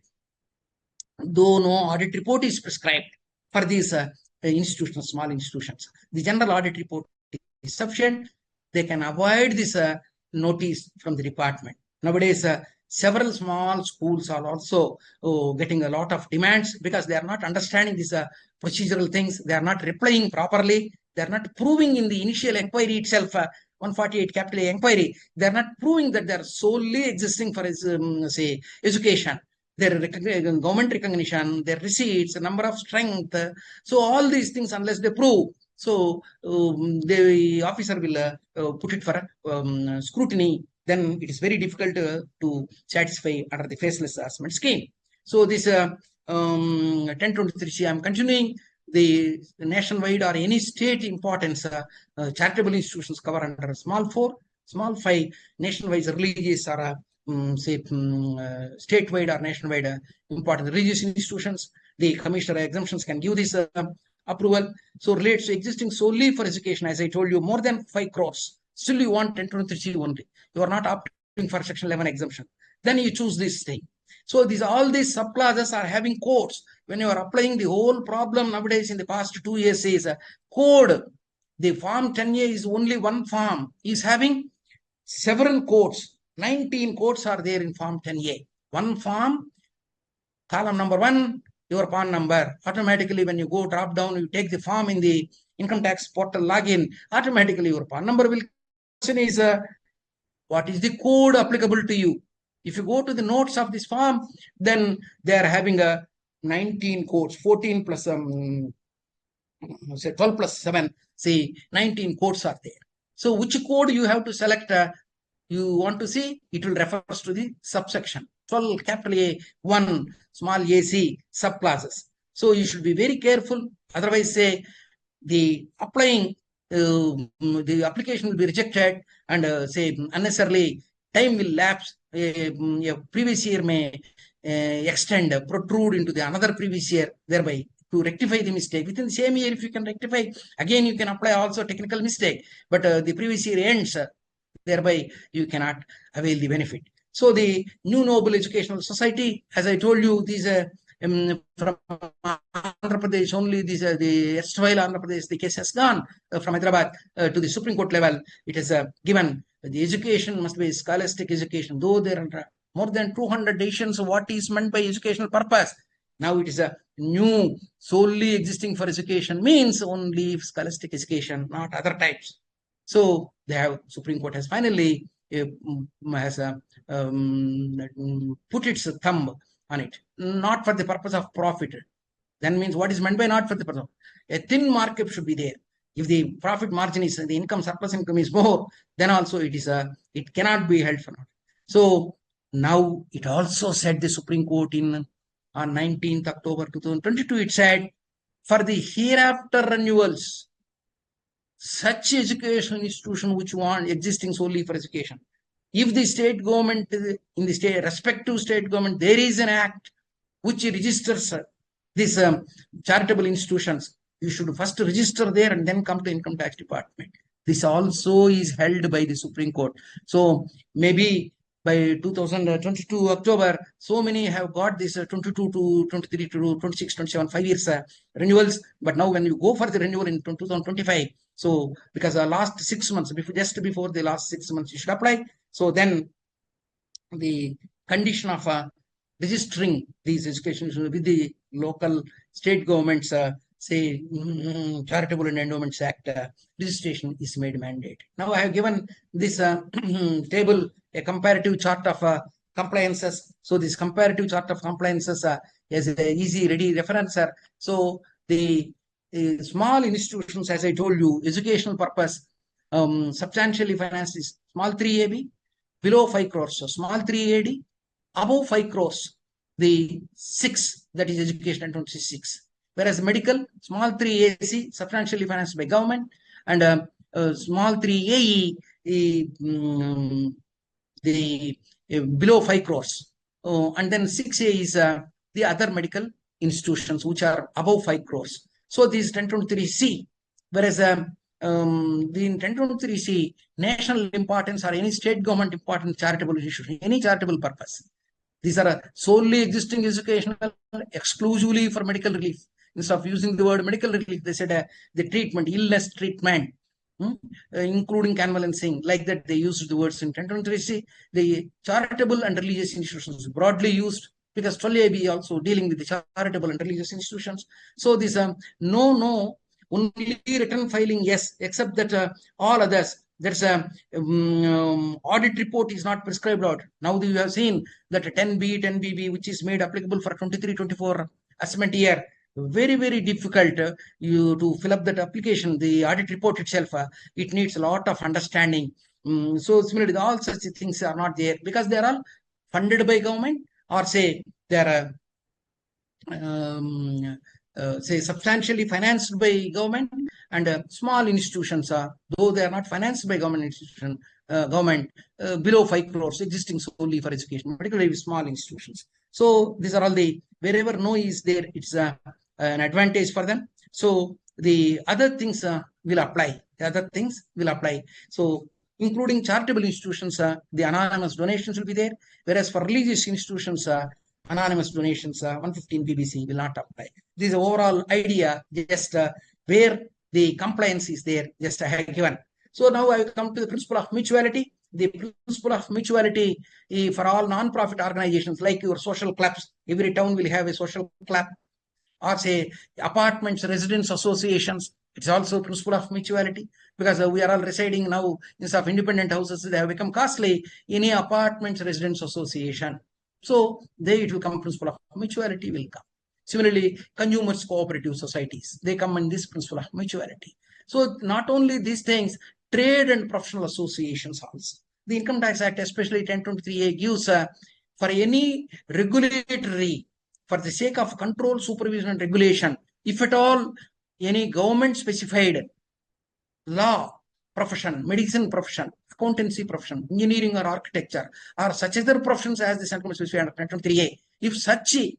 though no audit report is prescribed for these institutions, small institutions. The general audit report is sufficient. They can avoid this notice from the department. Nowadays, several small schools are also getting a lot of demands because they are not understanding these procedural things. They are not replying properly. They are not proving in the initial inquiry itself, 148 capital A inquiry, they are not proving that they are solely existing for, say, education. Their government recognition, their receipts, number of strength. So all these things, unless they prove, so the officer will put it for scrutiny. Then it is very difficult to satisfy under the faceless assessment scheme. So this 1023C, I am continuing. The nationwide or any state importance charitable institutions cover under small 4, small 5, nationwide religious or say statewide or nationwide important religious institutions. the commissioner exemptions can give this approval. So relates to existing solely for education, as I told you, more than 5 crores. Still you want 1023C only. You are not opting for Section 11 exemption. Then you choose this thing. So all these subclasses are having codes. When you are applying, the whole problem nowadays in the past 2 years is a code. The form 10A is only one form, is having several codes. 19 codes are there in form 10A. One form, column number 1, your PAN number. Automatically, when you go drop down, you take the form in the income tax portal login, automatically your PAN number will. Question is, what is the code applicable to you? If you go to the notes of this form, then they are having a 19 codes, 14 plus say 12 plus 7, say 19 codes are there. So which code you have to select? You want to see, it will refers to the subsection 12 capital A 1 small ac subclasses. So you should be very careful. Otherwise, say the applying the application will be rejected, and say unnecessarily time will lapse. A previous year may extend, protrude into the another previous year, thereby to rectify the mistake within the same year. If you can rectify, again you can apply also technical mistake, but the previous year ends, thereby you cannot avail the benefit. So the New Noble Educational Society, as I told you, these from Andhra Pradesh only, these the erstwhile Andhra Pradesh, the case has gone from Hyderabad to the Supreme Court level. It is given the education must be scholastic education, though there are more than 200 decisions of what is meant by educational purpose. Now it is a new solely existing for education, means only scholastic education, not other types. So they have, Supreme Court has finally has put its thumb on it, not for the purpose of profit. Then means what is meant by not for the purpose? A thin markup should be there. If the profit margin is, the income, surplus income is more, then also it is it cannot be held for naught. So now it also said, the Supreme Court on 19th October 2022, it said, for the hereafter renewals, such educational institution which want existing solely for education, if the state government, in the state, respective state government, there is an act which registers these charitable institutions, you should first register there and then come to income tax department. This also is held by the Supreme Court. So maybe by 2022 October, so many have got this 22 to 23 to 26, 27, 5 years renewals. But now when you go for the renewal in 2025, so because last 6 months, just before the last 6 months, you should apply. So then the condition of registering these education with the local state governments, say Charitable and Endowments Act, registration is made mandate. Now I have given this table a comparative chart of compliances. So this comparative chart of compliances is an easy, ready reference. So the small institutions, as I told you, educational purpose, substantially financed is small 3AB, below 5 crores, so small 3AD, above 5 crores, the 6, that is education and 26. Whereas medical, small 3AC, substantially financed by government, and small 3AE, the below 5 crores. And then 6A is the other medical institutions which are above 5 crores. So this 1023C, whereas the 1023C, national importance or any state government important charitable institution, any charitable purpose. These are solely existing educational, exclusively for medical relief. Instead of using the word medical relief, they said the treatment, illness treatment, including convalescing, like that they used the words in 1023C. The charitable and religious institutions broadly used, because 12AB also dealing with the charitable and religious institutions. So this no, only return filing, yes, except that all others, there's a audit report is not prescribed out. Now you have seen that 10B, 10BB, which is made applicable for 23-24 assessment year, very, very difficult you to fill up that application. The audit report itself, it needs a lot of understanding. So similarly, all such things are not there because they are all funded by government, or say they are say substantially financed by government, and small institutions, though they are not financed by government institution, government below 5 crores existing solely for education, particularly small institutions. So these are all the, wherever no is there, it's an advantage for them. So the other things will apply. The other things will apply. So including charitable institutions, the anonymous donations will be there. Whereas for religious institutions, anonymous donations, 115 BBC will not apply. This is the overall idea, just where the compliance is there, just I have given. So now I come to the principle of mutuality. The principle of mutuality for all non-profit organizations like your social clubs. Every town will have a social club, or say apartments, residence associations. It's also principle of mutuality, because we are all residing now instead of independent houses, they have become costly. Any apartments, residence association. So there it will come, principle of mutuality will come. Similarly, consumers cooperative societies, they come in this principle of mutuality. So not only these things, trade and professional associations also. The Income Tax Act, especially 1023A, gives for any regulatory, for the sake of control, supervision, and regulation, if at all any government specified law profession, medicine profession, accountancy profession, engineering or architecture, or such other professions as the central specified under 1023A, if such a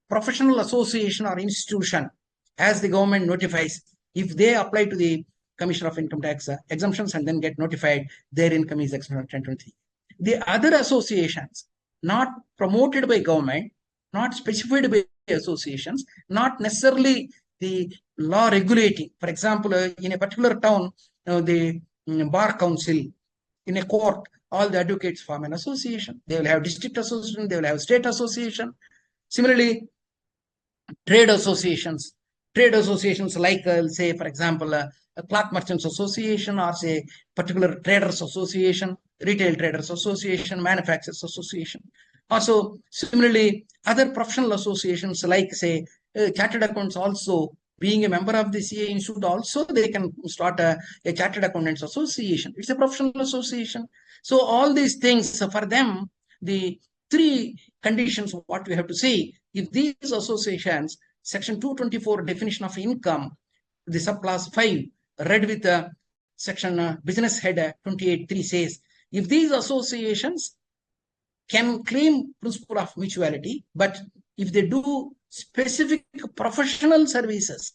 professional association or institution, as the government notifies, if they apply to the Commissioner of Income Tax exemptions and then get notified, their income is exempt under 1023. The other associations not promoted by government, not specified by associations, not necessarily the law regulating. For example, in a particular town, the bar council, in a court, all the advocates form an association. They will have district association, they will have state association. Similarly, trade associations like say, for example, a cloth merchants association, or say particular traders association, retail traders association, manufacturers association. Also, similarly, other professional associations like say chartered accountants, also being a member of the CA Institute, also they can start a chartered accountants association. It's a professional association. So all these things, for them, the three conditions what we have to see, if these associations, section 224 definition of income, the subclass 5 read with section business head 28.3 says, if these associations can claim principle of mutuality, but if they do specific professional services,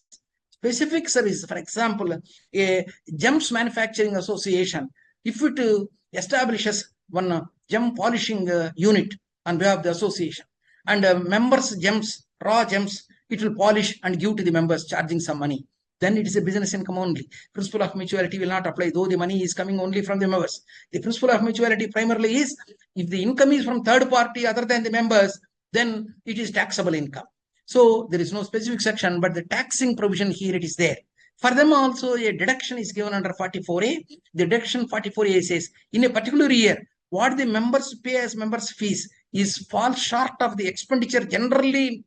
for example, a gems manufacturing association, if it establishes one gem polishing unit on behalf of the association, and members gems, raw gems, it will polish and give to the members, charging some money, then it is a business income only. Principle of mutuality will not apply, though the money is coming only from the members. The principle of mutuality primarily is, if the income is from third party other than the members, then it is taxable income. So there is no specific section, but the taxing provision here, it is there. For them also, a deduction is given under 44A. The deduction 44A says, in a particular year, what the members pay as members' fees is falls short of the expenditure generally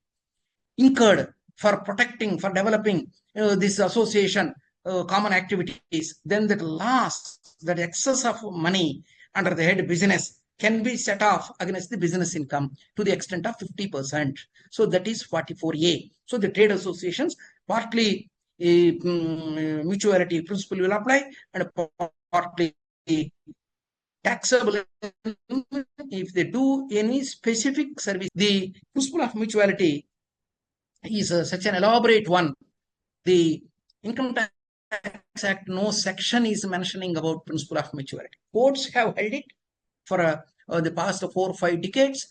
incurred for protecting, for developing this association, common activities, then that loss, that excess of money under the head business can be set off against the business income to the extent of 50%. So that is 44A. So the trade associations, partly mutuality principle will apply, and partly taxable if they do any specific service. The principle of mutuality is such an elaborate one. The Income Tax Act, no section is mentioning about principle of mutuality. Courts have held it for the past 4 or 5 decades.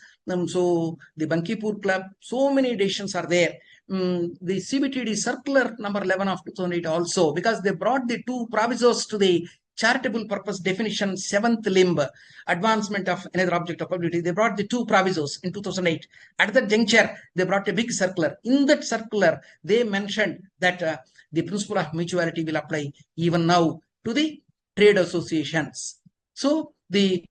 So the Bankipur Club, so many decisions are there. The CBTD circular number 11 of 2008 also, because they brought the 2 provisos to the charitable purpose definition, 7th limb, advancement of another object of publicity. They brought the 2 provisos in 2008. At that juncture, they brought a big circular. In that circular, they mentioned that the principle of mutuality will apply even now to the trade associations. So it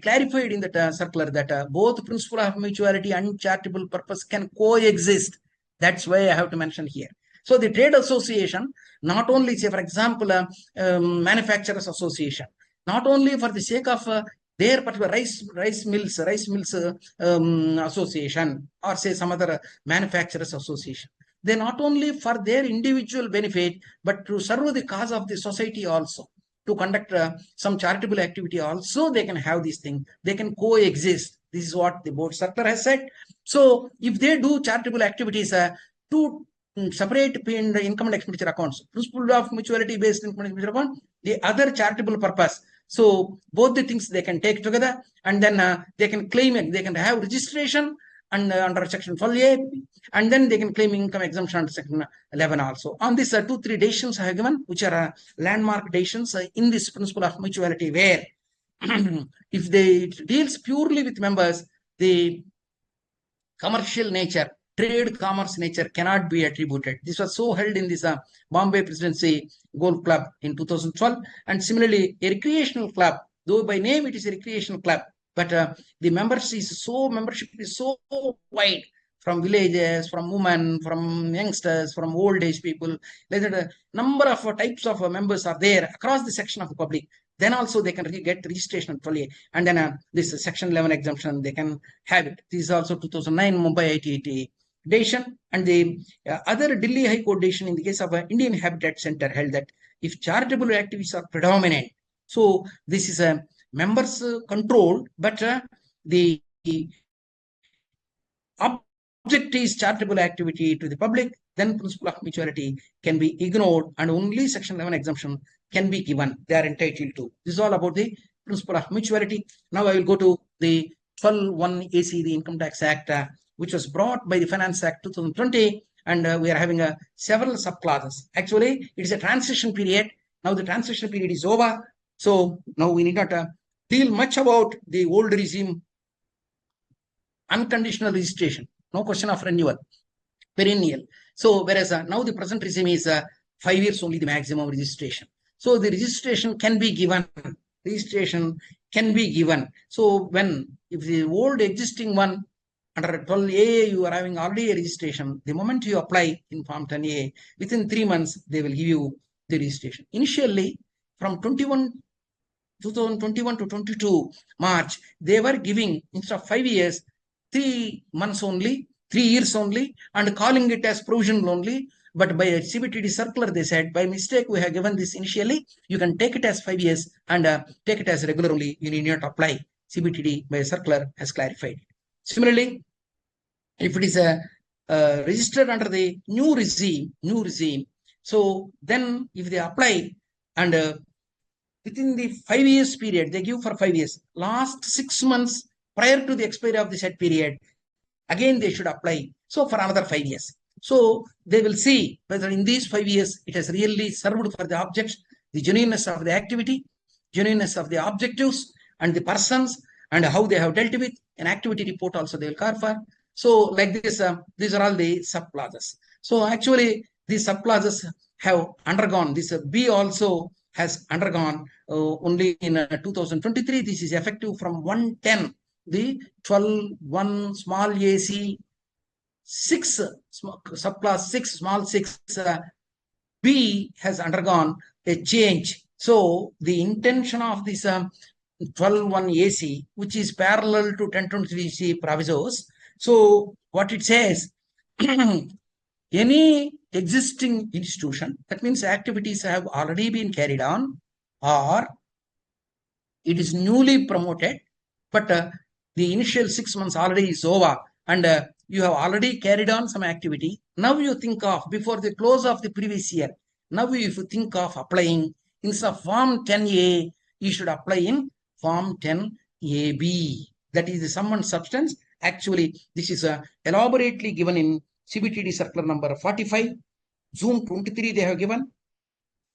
clarified in that circular that both principle of mutuality and charitable purpose can coexist. That's why I have to mention here. So the trade association, not only say, for example, manufacturers association, not only for the sake of their particular rice mills association, or say some other manufacturers association. They not only for their individual benefit, but to serve the cause of the society also. to conduct some charitable activity also, they can have this thing. They can coexist. This is what the board circular has said. So if they do charitable activities, to separate in the income and expenditure accounts, principle of mutuality based income and expenditure account, the other charitable purpose. So both the things they can take together, and then they can claim it. They can have registration and under section 12A, and then they can claim income exemption under section 11 also. On this, 2-3 decisions I have given, which are landmark decisions in this principle of mutuality, where if it deals purely with members, the commercial nature, trade commerce nature cannot be attributed. This was so held in this Bombay Presidency Golf Club in 2012. And similarly, a recreational club, though by name it is a recreational club, but the membership is so wide, from villages, from women, from youngsters, from old age people. A number of types of members are there across the section of the public. Then also they can get registration fully, and then this section 11 exemption, they can have it. This is also 2009 Mumbai ITT decision, and the other Delhi High Court decision in the case of Indian Habitat Center held that if charitable activities are predominant, so this is a members controlled, but the object is charitable activity to the public, then principle of mutuality can be ignored, and only section 11 exemption can be given. They are entitled to. This is all about the principle of mutuality. Now I will go to the 12(1) AC, the Income Tax Act, which was brought by the Finance Act 2020, and we are having several subclauses. Actually, it is a transition period. Now the transition period is over, so now we need not deal much about the old regime, unconditional registration, no question of renewal, perennial. So whereas now the present regime is 5 years only the maximum registration. So the registration can be given. So if the old existing one under 12A, you are having already a registration, the moment you apply in Form 10A, within 3 months, they will give you the registration. Initially, from 2021 to 22 March, they were giving, instead of 5 years, 3 months only, 3 years only, and calling it as provisional only. But by a CBTD circular, they said, by mistake, we have given this initially. You can take it as 5 years and take it as regularly. You need not apply. CBTD by a circular has clarified. Similarly, if it is registered under the new regime, so then if they apply and within the 5 years period, they give for 5 years, last 6 months prior to the expiry of the set period, again they should apply. So for another 5 years. So they will see whether in these 5 years it has really served for the objects, the genuineness of the activity, genuineness of the objectives and the persons, and how they have dealt with. An activity report also they will carve for. So like this, these are all the subclauses. So actually these subclauses have undergone, this B also has undergone only in 2023. This is effective from 110. The 12(1) small AC 6 subclass 6 small 6 B has undergone a change. So the intention of this 12(1) AC, which is parallel to 1023C provisos. So what it says, any existing institution, that means activities have already been carried on, or it is newly promoted, but the initial 6 months already is over, and you have already carried on some activity. Now you think of, before the close of the previous year, now if you think of applying, instead of Form 10A, you should apply in Form 10AB. That is the sum and substance. Actually, this is elaborately given in CBTD circular number 45, June 23 they have given.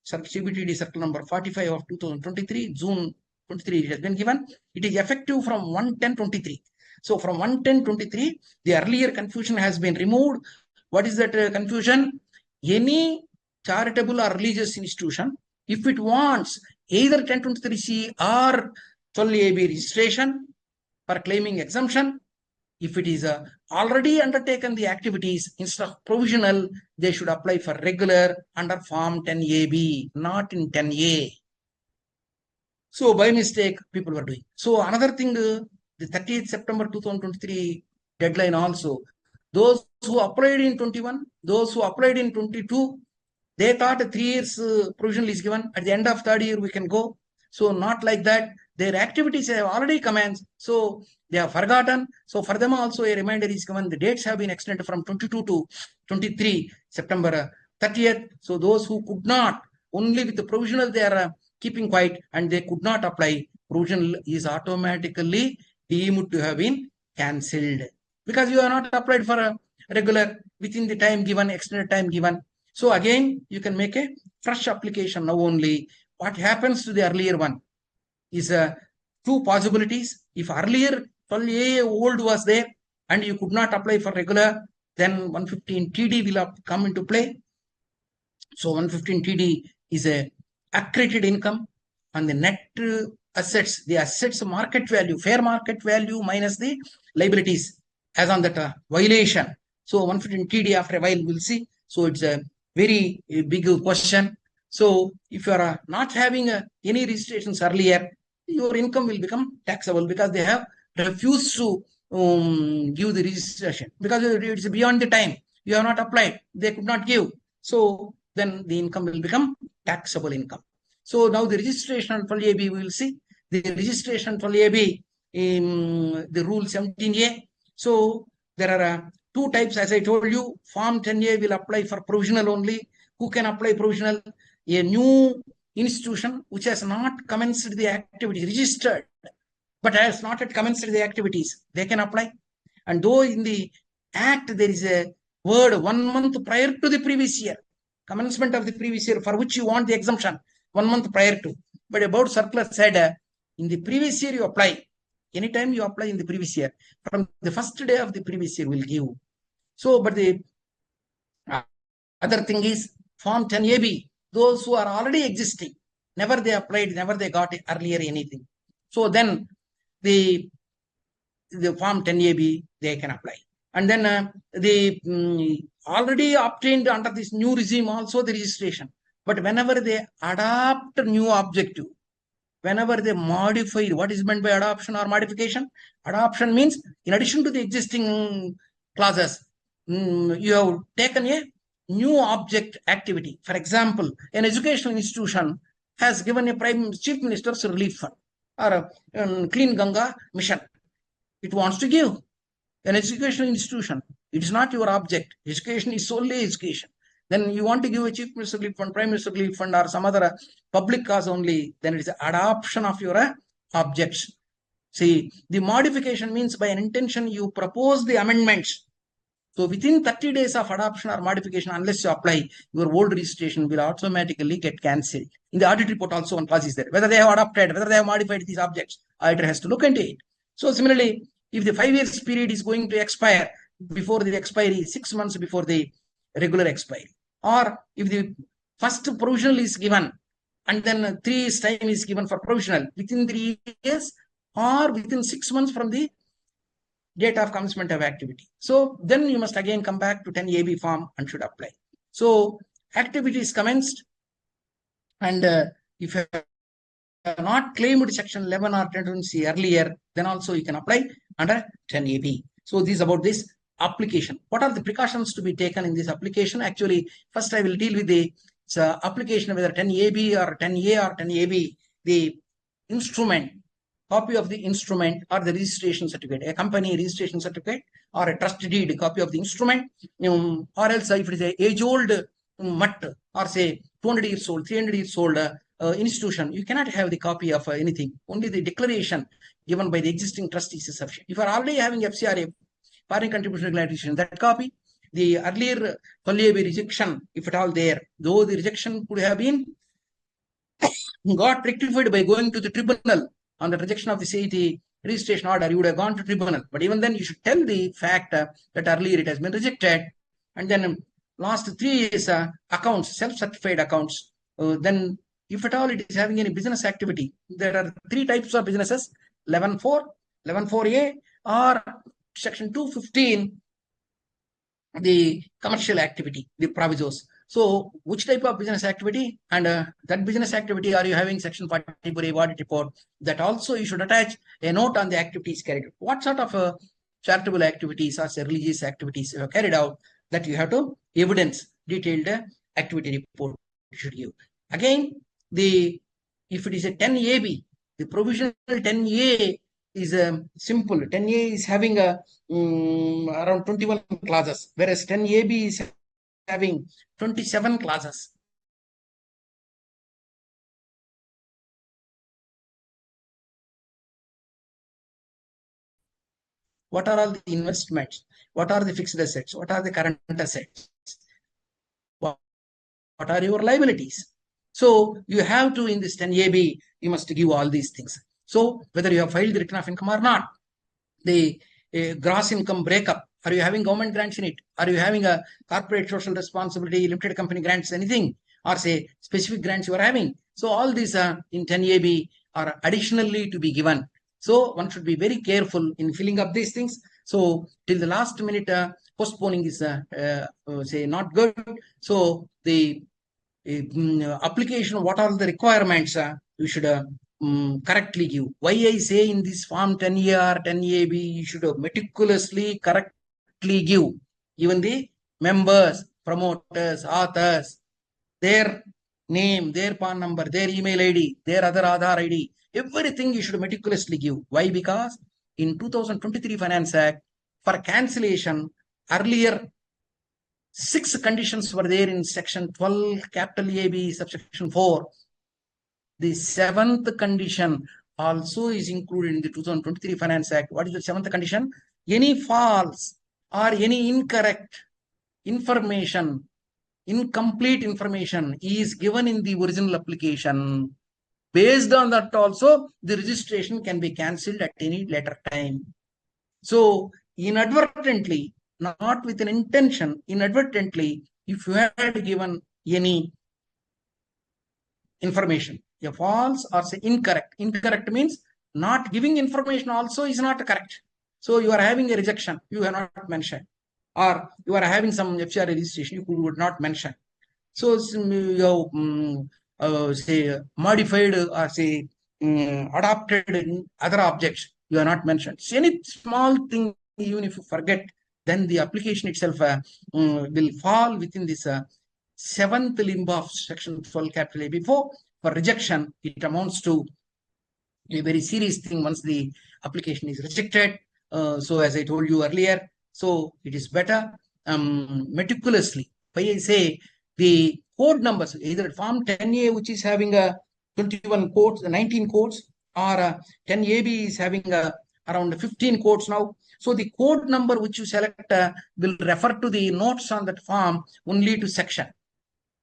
CBTD circular number 45 of 2023, June 23 it has been given. It is effective from 110/23. So from 110/23, the earlier confusion has been removed. What is that confusion? Any charitable or religious institution, if it wants either 1023C or 12AB registration for claiming exemption, if it is already undertaken the activities, instead of provisional, they should apply for regular under Form 10AB, not in 10A. So by mistake, people were doing. So another thing, the 30th September 2023 deadline also, those who applied in 21, those who applied in 22, They thought 3 years provisional is given. At the end of third year, we can go. So not like that. Their activities have already commenced. So they have forgotten. So for them also a reminder is given. The dates have been extended from 22 to 23 September 30th. So those who could not, only with the provisional they are keeping quiet and they could not apply, provisional is automatically deemed to have been cancelled because you are not applied for a regular within the time given, extended time given. So again, you can make a fresh application now only. What happens to the earlier one is two possibilities. If earlier 12A old was there and you could not apply for regular, then 115 TD will come into play. So 115 TD is a accreted income and the net assets, the assets market value, fair market value minus the liabilities as on that violation. So 115 TD after a while we'll see. So it's a very big question. So if you are not having any registrations earlier, your income will become taxable because they have refused to give the registration because it's beyond the time. You have not applied. They could not give. So then the income will become taxable income. So now the registration on 12AB, we will see. The registration on 12AB, the rule 17A. So there are two types, as I told you. Form 10A will apply for provisional only. Who can apply provisional? A new institution which has not commenced the activity, registered, but has not yet commenced the activities, they can apply. And though in the act there is a word 1 month prior to the previous year, commencement of the previous year for which you want the exemption, 1 month prior to. But about circular said, in the previous year you apply. Anytime you apply in the previous year, from the first day of the previous year will give. So, but the other thing is Form 10AB, those who are already existing, never they applied, never they got earlier anything. So then the Form 10AB, they can apply. And then already obtained under this new regime also the registration. But whenever they adopt a new objective, whenever they modify, what is meant by adoption or modification? Adoption means in addition to the existing clauses, you have taken a new object activity. For example, an educational institution has given a chief minister's relief fund or a clean Ganga mission. It wants to give an educational institution. It is not your object. Education is solely education. Then you want to give a chief minister relief fund, prime minister relief fund, or some other public cause only, then it is adoption of your objects. See, the modification means by an intention you propose the amendments. So within 30 days of adoption or modification, unless you apply, your old registration will automatically get cancelled. In the audit report also one clause is there. Whether they have adopted, whether they have modified these objects, auditor has to look into it. So similarly, if the 5 years period is going to expire before the expiry, 6 months before the regular expiry, or if the first provisional is given and then 3 years time is given for provisional within 3 years or within 6 months from the date of commencement of activity. So then you must again come back to 10AB form and should apply. So activity is commenced, and if you have not claimed section 11 or 10C earlier, then also you can apply under 10AB. So this is about this application. What are the precautions to be taken in this application? Actually, first I will deal with the application, whether 10AB or 10A or 10AB, the instrument, copy of the instrument or the registration certificate, a company registration certificate or a trust deed copy of the instrument, or else if it is a age-old mutt or say 200 years old, 300 years old institution, you cannot have the copy of anything. Only the declaration given by the existing trustees is sufficient. If you are already having FCRA, foreign contribution regulation, that copy, the earlier 12AB rejection, if at all there, though the rejection could have been got rectified by going to the tribunal on the rejection of the CIT registration order, you would have gone to tribunal. But even then, you should tell the fact that earlier it has been rejected. And then last 3 years accounts, self-certified accounts. Then if at all it is having any business activity, there are 3 types of businesses, 11.4, 11.4A or section 215, the commercial activity, the provisos. So which type of business activity, and that business activity are you having section 44A audit report, that also you should attach a note on the activities carried out. What sort of charitable activities or say religious activities you have carried out, that you have to evidence detailed activity report you should give. Again, if it is a 10AB, the provisional 10A is simple. 10A is having around 21 clauses, whereas 10AB is having 27 clauses. What are all the investments? What are the fixed assets? What are the current assets? What are your liabilities? So you have to, in this 10AB, you must give all these things. So whether you have filed the return of income or not, the gross income breakup, are you having government grants in it? Are you having a corporate social responsibility, limited company grants, anything? Or say specific grants you are having? So all these in 10AB are additionally to be given. So one should be very careful in filling up these things. So till the last minute, postponing is say not good. So the application, what are the requirements you should correctly give. Why I say in this form 10A or 10AB, you should meticulously, correctly give. Even the members, promoters, authors, their name, their PAN number, their email ID, their other Aadhaar ID, everything you should meticulously give. Why? Because in 2023 Finance Act, for cancellation, earlier 6 conditions were there in section 12, capital AB, subsection 4. The 7th condition also is included in the 2023 Finance Act. What is the 7th condition? Any false or any incorrect information, incomplete information is given in the original application. Based on that also, the registration can be cancelled at any later time. So inadvertently, not with an intention, inadvertently, if you had given any information, a false or say incorrect. Incorrect means not giving information also is not correct. So you are having a rejection, you have not mentioned. Or you are having some FCR registration, you would not mention. So you say modified or say adopted other objects, you are not mentioned. So any small thing, even if you forget, then the application itself will fall within this 7th limb of section 12 capital A before. For rejection, it amounts to a very serious thing once the application is rejected. So as I told you earlier, so it is better meticulously. Why I say the code numbers, either form 10A, which is having a 21 codes, 19 codes, or 10AB is having around 15 codes now. So the code number which you select will refer to the notes on that form only to section.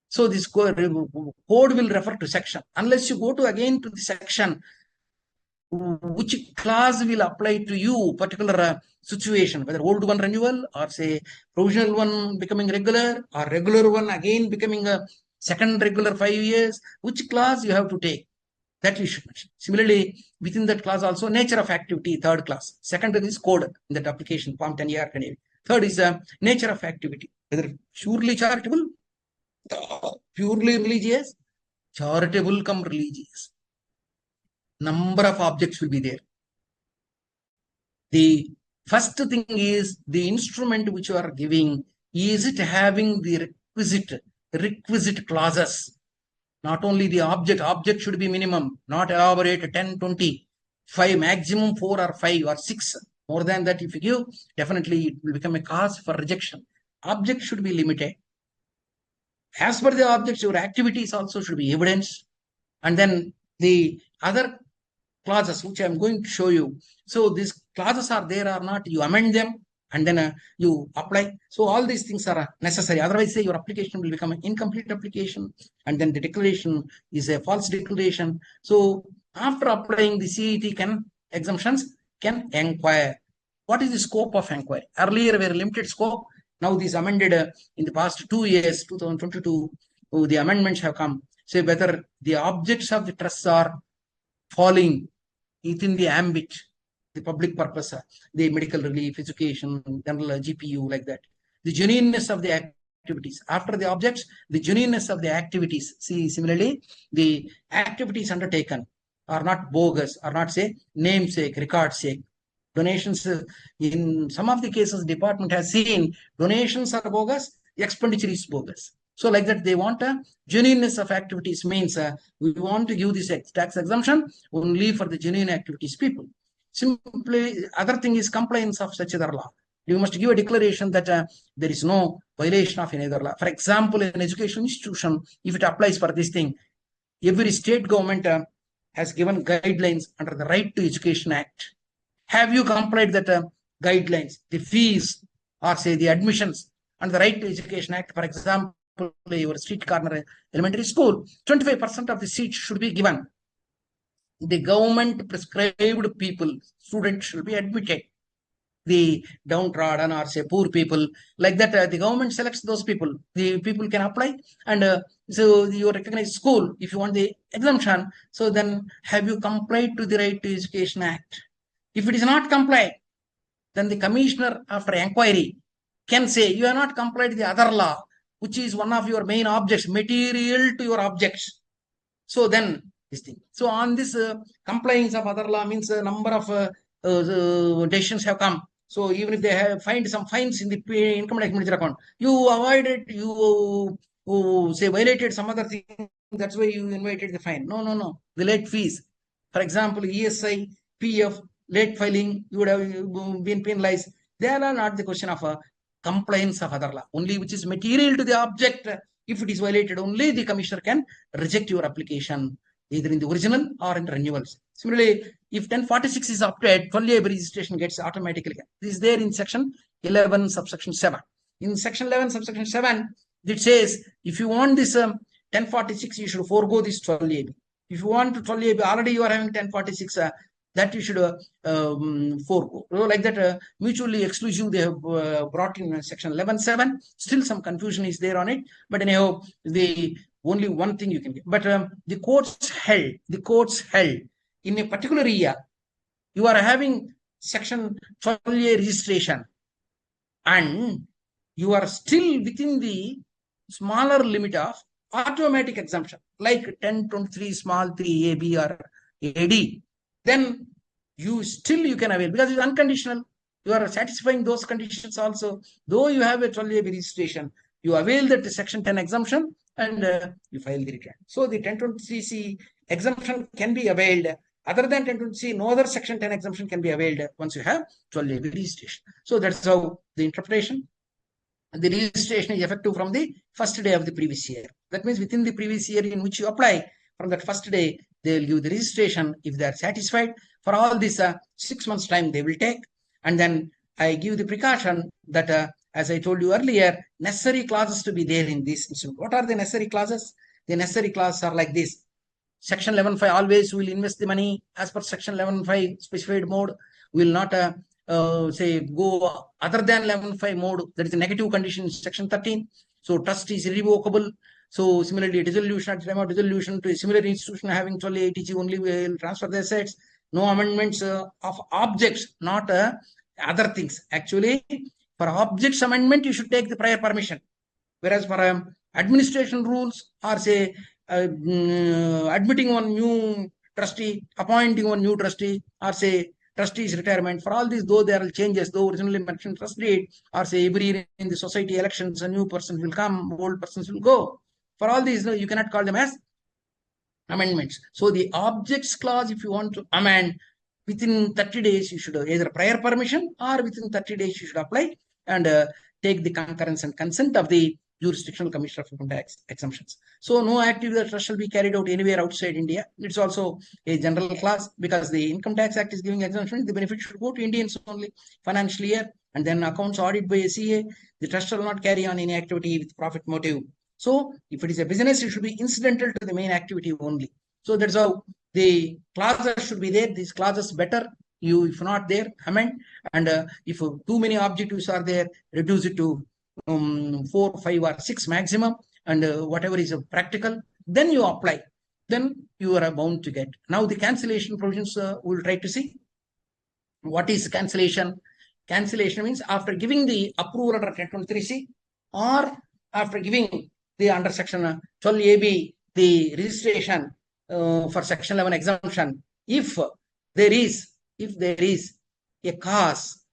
So this code will refer to section. Unless you go to again to the section, which clause will apply to you, particular situation, whether old one renewal or say provisional one becoming regular or regular one again becoming a second regular 5 years, which clause you have to take, that you should mention. Similarly, within that clause also, nature of activity, third class. Second is code in that application, form 10A or 10A. Third is nature of activity, whether purely charitable, purely religious, charitable come religious. Number of objects will be there. The first thing is the instrument which you are giving, is it having the requisite clauses? Not only the object should be minimum, not elaborate 10, 20, 5, maximum 4 or 5 or 6. More than that, if you give, definitely it will become a cause for rejection. Object should be limited. As per the objects, your activities also should be evidenced. And then the other clauses which I am going to show you. So these clauses are there or not, you amend them and then you apply. So all these things are necessary. Otherwise, say your application will become an incomplete application, and then the declaration is a false declaration. So after applying the CET exemptions can inquire. What is the scope of inquiry? Earlier were limited scope. Now these amended in the past 2 years, 2022, the amendments have come. Say whether the objects of the trusts are falling within the ambit, the public purpose, the medical relief, education, general GPU, like that. The genuineness of the activities. After the objects, the genuineness of the activities. See, similarly, the activities undertaken are not bogus, are not, say, namesake, record sake. Donations, in some of the cases, department has seen donations are bogus, expenditure is bogus. So like that, they want a genuineness of activities, means we want to give this tax exemption only for the genuine activities people. Simply, other thing is compliance of such other law. You must give a declaration that there is no violation of any other law. For example, an education institution, if it applies for this thing, every state government has given guidelines under the Right to Education Act. Have you complied that guidelines, the fees, or say the admissions under the Right to Education Act? For example, your street corner elementary school, 25% of the seats should be given. The government prescribed people, students should be admitted. The downtrodden or say poor people, like that, the government selects those people. The people can apply, and so you recognize school if you want the exemption. So then, have you complied to the Right to Education Act? If it is not complied, then the commissioner, after inquiry, can say you are not complied with the other law, which is one of your main objects, material to your objects. So then this thing. So on this compliance of other law means a number of decisions have come. So even if they have find some fines in the income tax manager account, you avoided, you say violated some other thing. That's why you invited the fine. No. The late fees, for example, ESI, PF, late filing, you would have been penalized. They are not the question of compliance of other law, only which is material to the object. If it is violated, only the commissioner can reject your application, either in the original or in the renewals. Similarly, if 1046 is updated, 12A registration gets automatically. This is there in section 11, subsection 7. In section 11, subsection 7, it says if you want this 1046, you should forego this 12AB. If you want to 12AB, already you are having 1046, that you should forego. So like that, mutually exclusive, they have brought in section 11.7. Still some confusion is there on it, but anyhow, the only one thing you can get. But the courts held in a particular year, you are having section 12A registration, and you are still within the smaller limit of automatic exemption, like 1023 small 3 AB or AD, then you can avail, because it's unconditional. You are satisfying those conditions also. Though you have a 12AB registration, you avail that section 10 exemption, and you file the return. So the 1023C exemption can be availed. Other than 1023C, no other section 10 exemption can be availed once you have 12AB registration. So that's how the interpretation. The registration is effective from the first day of the previous year. That means within the previous year in which you apply, from that first day, they will give the registration. If they are satisfied, for all this 6 months time they will take. And then I give the precaution that, as I told you earlier, necessary clauses to be there in this instrument. What are the necessary clauses? The necessary clauses are like this. Section 11.5, always will invest the money as per section 11.5 specified mode. We will not say go other than 11.5 mode. That is a negative condition in section 13. So trust is irrevocable. So similarly, dissolution at the time of dissolution to a similar institution having 12 ATG only will transfer the assets. No amendments of objects, not other things. Actually, for objects amendment, you should take the prior permission. Whereas for administration rules, or say admitting one new trustee, appointing one new trustee, or say trustees retirement, for all these, though there are changes, though originally mentioned trust deed, or say every year in the society elections, a new person will come, old persons will go. For all these, you cannot call them as amendments. So the objects clause, if you want to amend, within 30 days, you should either prior permission, or within 30 days, you should apply and take the concurrence and consent of the jurisdictional commissioner of income tax exemptions. So no activity of the trust shall be carried out anywhere outside India. It's also a general clause, because the Income Tax Act is giving exemption. The benefit should go to Indians only financial year, and then accounts audit by SCA. The trust shall not carry on any activity with profit motive. So if it is a business, it should be incidental to the main activity only. So that's how the clauses should be there. These clauses better, you, if not there, amend. And if too many objectives are there, reduce it to 4, 5, or 6 maximum, and whatever is practical, then you apply. Then you are bound to get. Now the cancellation provisions, we'll try to see. What is cancellation? Cancellation means after giving the approval under 1023C, or after giving the under section 12AB the registration for section 11 exemption, if there is a cause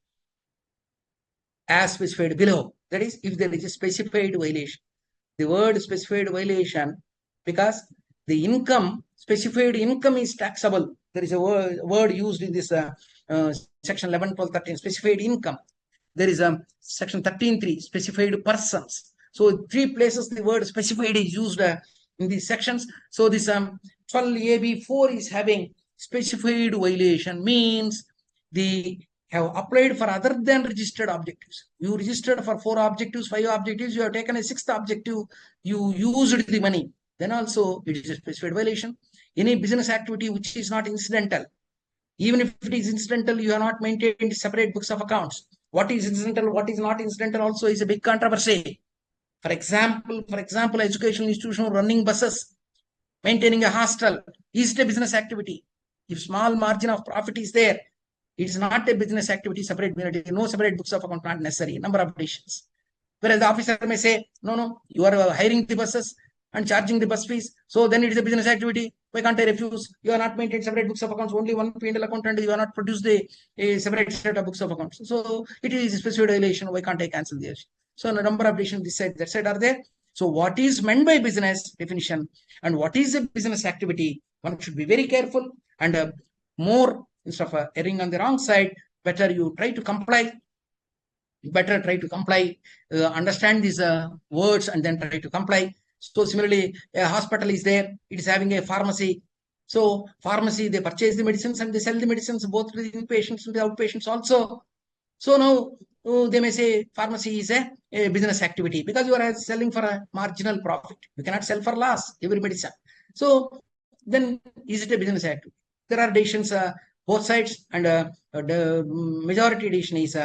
as specified below, that is, if there is a specified violation. the word specified violation because the income, specified income is taxable. There is a word used in this section 11, 12, 13, specified income. There is a section 13.3, specified persons. So 3 places the word specified is used in these sections. So this 12AB4 is having specified violation, means the have applied for other than registered objectives. You registered for 4 objectives, 5 objectives, you have taken a 6th objective, you used the money, then also it is a specified violation. Any business activity which is not incidental, even if it is incidental, you have not maintained separate books of accounts. What is incidental, what is not incidental also is a big controversy. For example, educational institution running buses, maintaining a hostel, is it a business activity? If small margin of profit is there, it's not a business activity, separate, no separate books of account, not necessary, number of additions. Whereas the officer may say, no, you are hiring the buses and charging the bus fees, so then it is a business activity. Why can't I refuse? You are not maintained separate books of accounts, only one P&L account, and you are not produced a separate set of books of accounts. So it is a specified violation. Why can't I cancel the issue? So a number of additions this side, that side are there. So what is meant by business definition and what is a business activity? One should be very careful, and more, instead of erring on the wrong side, better you try to comply. Understand these words and then try to comply. So similarly, a hospital is there, it is having a pharmacy. So pharmacy, they purchase the medicines and they sell the medicines both to the inpatients and the outpatients also. So now they may say pharmacy is a business activity because you are selling for a marginal profit. You cannot sell for loss every medicine. So then is it a business activity? There are decisions both sides, and the majority decision is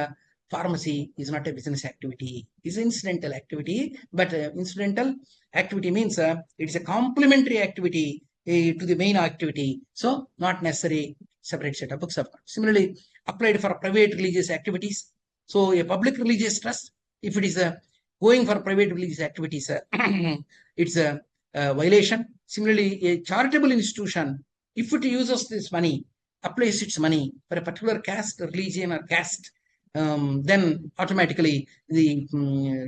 pharmacy is not a business activity, it's incidental activity. But incidental activity means it's a complementary activity to the main activity. So not necessary separate set of books of accounts. Similarly, applied for private religious activities. So a public religious trust, if it is going for private religious activities, it's a violation. Similarly, a charitable institution, if it uses this money, applies its money for a particular caste, religion, or caste, then automatically the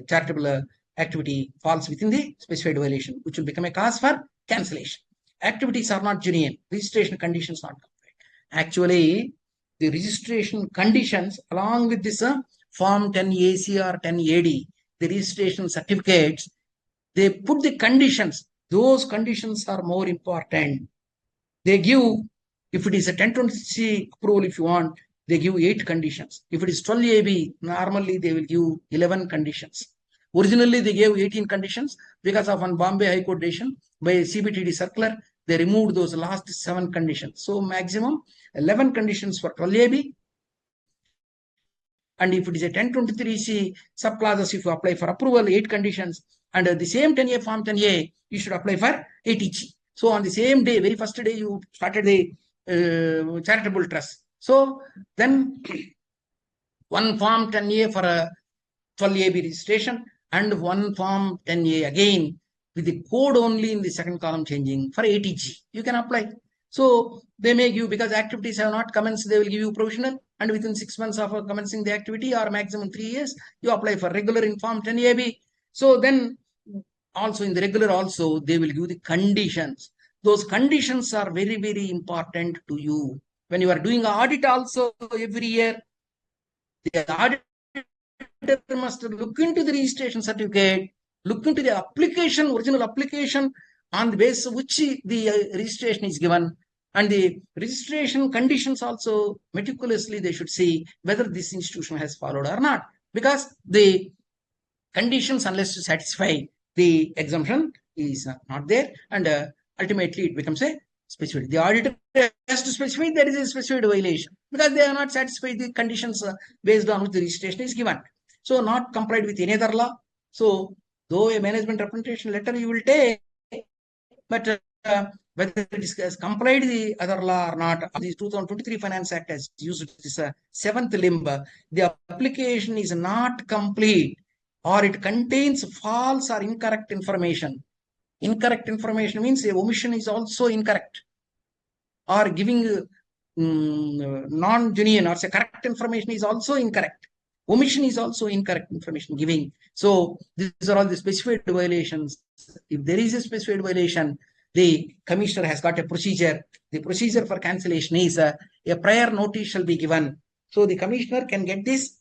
charitable activity falls within the specified violation, which will become a cause for cancellation. Activities are not genuine, registration conditions not complete. Actually, the registration conditions along with this Form 10AC or 10AD, the registration certificates, they put the conditions. Those conditions are more important. They give, if it is a 1020C approval, if you want, they give 8 conditions. If it is 12AB, normally they will give 11 conditions. Originally, they gave 18 conditions. Because of one Bombay High Court decision by CBTD circular, they removed those last 7 conditions. So maximum 11 conditions for 12AB. And if it is a 1023C subclasses, if you apply for approval, 8 conditions. And the same 10A Form 10A, you should apply for 80G. So on the same day, very first day, you started the charitable trust. So then one Form 10A for a 12AB registration and one Form 10A again with the code only in the second column changing for 80G. You can apply. So they may give, because activities have not commenced, they will give you provisional, and within 6 months of commencing the activity or maximum 3 years, you apply for regular in Form 10AB. So then also in the regular also, they will give the conditions. Those conditions are very, very important to you. When you are doing audit also every year, the auditor must look into the registration certificate, look into the application, original application, on the basis of which the registration is given, and the registration conditions also meticulously they should see whether this institution has followed or not. Because the conditions, unless you satisfy the exemption, is not there, and ultimately it becomes a specified. The auditor has to specify there is a specified violation because they are not satisfied the conditions based on which the registration is given. So not complied with any other law. So though a management representation letter you will take, but whether it is complied the other law or not, the 2023 Finance Act has used this 7th limb. The application is not complete or it contains false or incorrect information. Incorrect information means the omission is also incorrect, or giving non-genuine or say correct information is also incorrect. Omission is also incorrect information giving. So these are all the specified violations. If there is a specified violation, the commissioner has got a procedure. The procedure for cancellation is a prior notice shall be given. So the commissioner can get this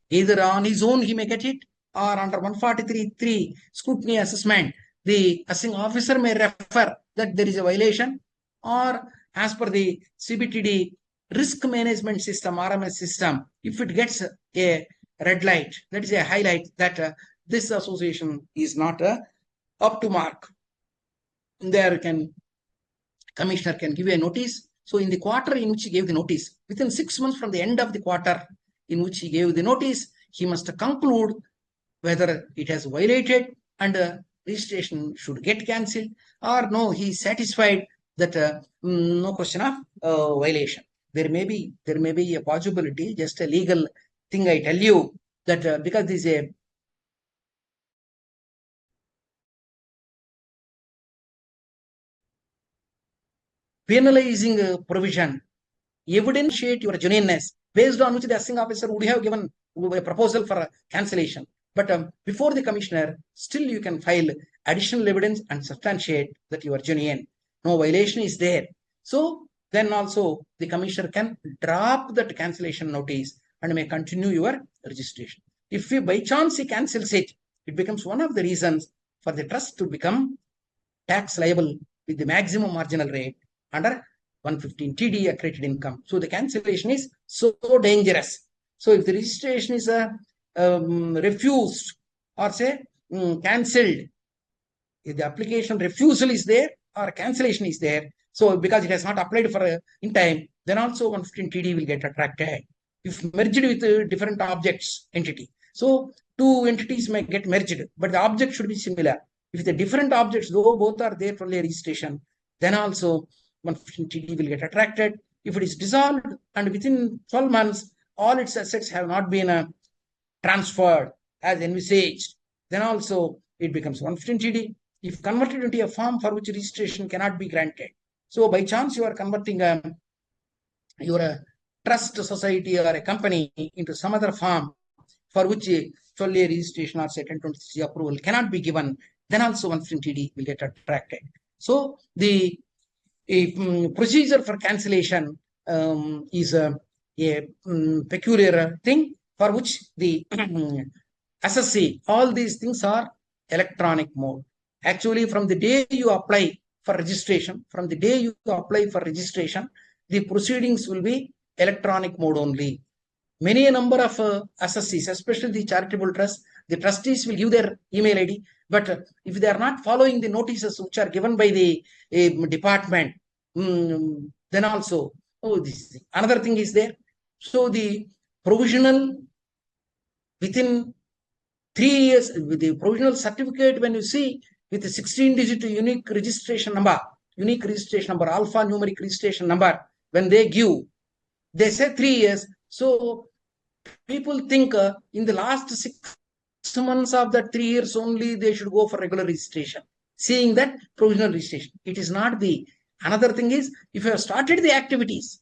either on his own, he may get it, or under 143(3) scrutiny assessment, the assessing officer may refer that there is a violation, or as per the CBTD risk management system, RMS system, if it gets a red light, that is a highlight that this association is not up to mark, there commissioner can give a notice. So in the quarter in which he gave the notice, within 6 months from the end of the quarter in which he gave the notice, he must conclude whether it has violated and registration should get cancelled, or no, he is satisfied that no question of violation. There may be a possibility, just a legal thing I tell you, that because this is a penalizing provision, evidentiate your genuineness, based on which the assessing officer would have given a proposal for a cancellation. But before the commissioner, still you can file additional evidence and substantiate that you are genuine. No violation is there. So then also the commissioner can drop that cancellation notice and may continue your registration. If by chance he cancels it, it becomes one of the reasons for the trust to become tax liable with the maximum marginal rate under 115 TD accredited income. So the cancellation is so dangerous. So if the registration is refused or say cancelled, if the application refusal is there or cancellation is there, so because it has not applied for in time, then also 115 TD will get attracted. If merged with different objects entity, so two entities may get merged, but the object should be similar. If the different objects, though both are there for a registration, then also 115 TD will get attracted. If it is dissolved and within 12 months, all its assets have not been transferred as envisaged, then also it becomes 115 TD. If converted into a form for which registration cannot be granted, so by chance you are converting your trust society or a company into some other form for which a registration or say 1023 approval cannot be given, then also 115 TD will get attracted. So the procedure for cancellation is a peculiar thing for which the assessee, all these things are electronic mode. Actually, from the day you apply for registration, the proceedings will be electronic mode only. Many a number of assessees, especially the charitable trust, the trustees will give their email ID, but if they are not following the notices which are given by the department, then also, another thing is there. So the provisional within 3 years, with the provisional certificate, when you see with the 16-digit unique registration number, alphanumeric registration number, when they give, they say 3 years. So people think in the last 6 months of that 3 years only, they should go for regular registration, seeing that provisional registration. It is not the, another thing is, if you have started the activities,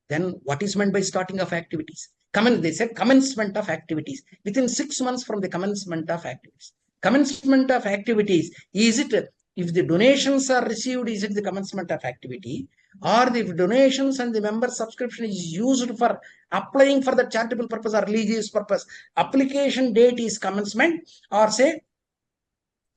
then what is meant by starting of activities? They said commencement of activities. Within 6 months from the commencement of activities. Commencement of activities, is it, if the donations are received, is it the commencement of activity? Or the donations and the member subscription is used for applying for the charitable purpose or religious purpose, application date is commencement, or say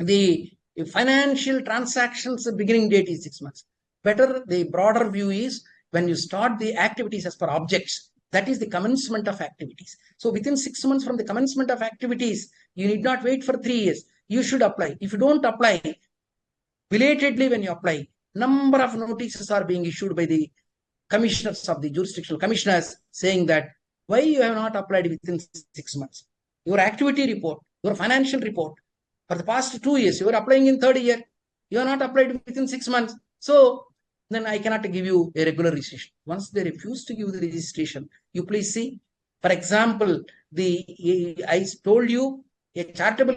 the financial transactions beginning date is 6 months. Better, the broader view is when you start the activities as per objects, that is the commencement of activities. So within 6 months from the commencement of activities, you need not wait for 3 years. You should apply. If you don't apply, belatedly when you apply, number of notices are being issued by the commissioners of the jurisdictional commissioners saying that why you have not applied within 6 months. Your activity report, your financial report, for the past 2 years, you are applying in third year. You are not applied within 6 months. So then I cannot give you a regular registration. Once they refuse to give the registration, you please see. For example, I told you a charitable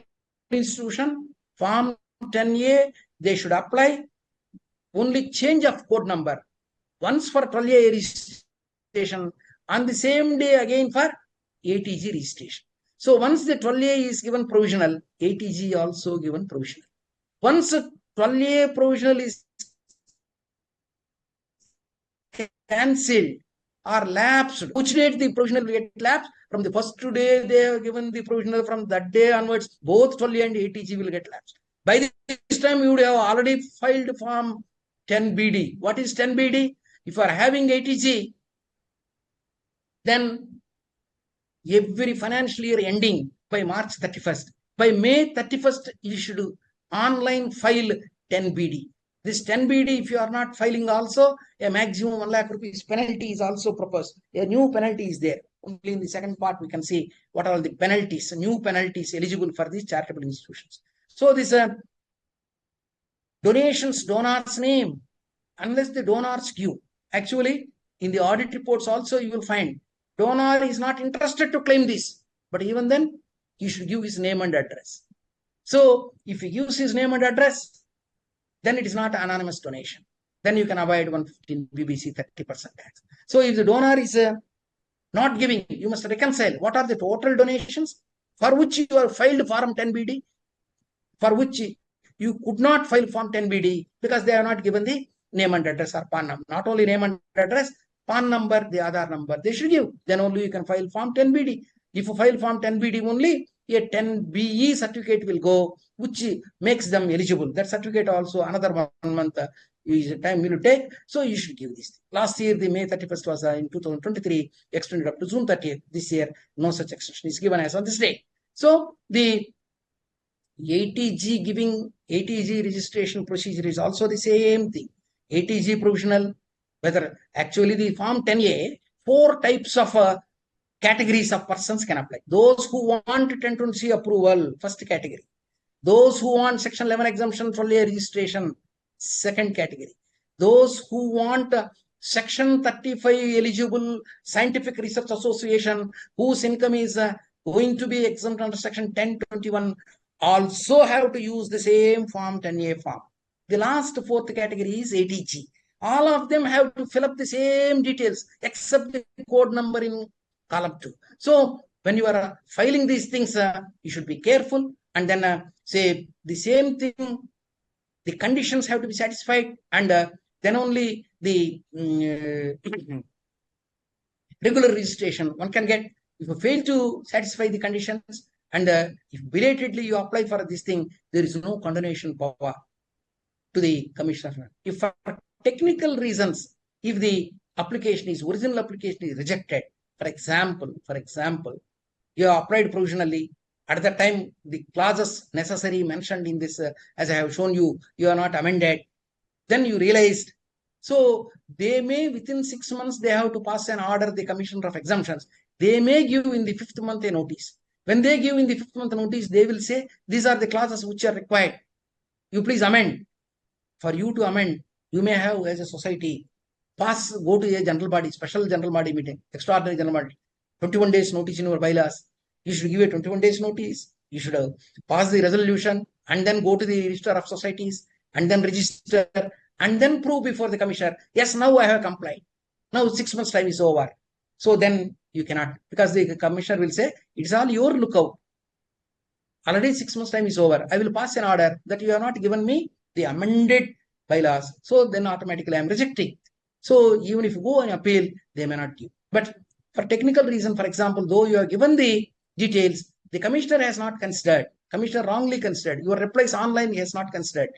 institution, Form 10A, they should apply only change of code number. Once for 12A registration, on the same day again for ATG registration. So once the 12A is given provisional, 80G also given provisional. Once 12A provisional is cancelled or lapsed, which date the provisional will get lapsed? From the first day they have given the provisional, from that day onwards, both 12A and 80G will get lapsed. By this time, you would have already filed Form 10BD. What is 10BD? If you are having 80G, then every financial year ending by March 31st, by May 31st, you should online file 10BD. This 10BD, if you are not filing also, a maximum 1 lakh rupees penalty is also proposed. A new penalty is there. Only in the second part, we can see what are the penalties, new penalties eligible for these charitable institutions. So this donations, donor's name, unless the donors give. Actually, in the audit reports also, you will find donor is not interested to claim this, but even then, he should give his name and address. So if he gives his name and address, then it is not anonymous donation. Then you can avoid 115 BBC 30% tax. So if the donor is not giving, you must reconcile what are the total donations for which you have filed Form 10BD, for which you could not file Form 10BD because they have not given the name and address or PAN number. Not only name and address, PAN number, the Aadhaar number, they should give. Then only you can file Form 10BD. If you file Form 10BD only, a 10BE certificate will go, which makes them eligible. That certificate also another 1 month time will take. So you should give this. Last year, the May 31st was in 2023, extended up to June 30th. This year, no such extension is given as on this day. So the 80G giving 80G registration procedure is also the same thing. 80G provisional, whether actually the Form 10A, 4 types of categories of persons can apply. Those who want 1020C approval, first category. Those who want Section 11 exemption for registration, second category. Those who want Section 35 eligible scientific research association, whose income is going to be exempt under Section 1021, also have to use the same Form 10A form. The last 4th category is 80G. All of them have to fill up the same details except the code number in column 2. So when you are filing these things, you should be careful, and then say the same thing, the conditions have to be satisfied, and then only the regular registration one can get. If you fail to satisfy the conditions, and if belatedly you apply for this thing, there is no condonation power to the commissioner. If for technical reasons, if the application is original application is rejected, for example, you have applied provisionally. At that time, the clauses necessary mentioned in this, as I have shown you, you are not amended. Then you realized, so they may within 6 months they have to pass an order, the Commissioner of Exemptions. They may give in the 5th month a notice. When they give in the 5th month notice, they will say, these are the clauses which are required. You please amend. For you to amend, you may have as a society, go to a general body, special general body meeting, extraordinary general body, 21 days notice in your bylaws. You should give a 21 days notice. You should pass the resolution and then go to the register of societies and then register and then prove before the commissioner, yes, now I have complied. Now 6 months time is over. So then you cannot, because the commissioner will say, it's all your lookout. Already 6 months time is over. I will pass an order that you have not given me the amended bylaws. So then automatically I am rejecting. So even if you go and appeal, they may not give. But for technical reason, for example, though you have given the details, the commissioner has not considered. Commissioner wrongly considered. Your replies online he has not considered.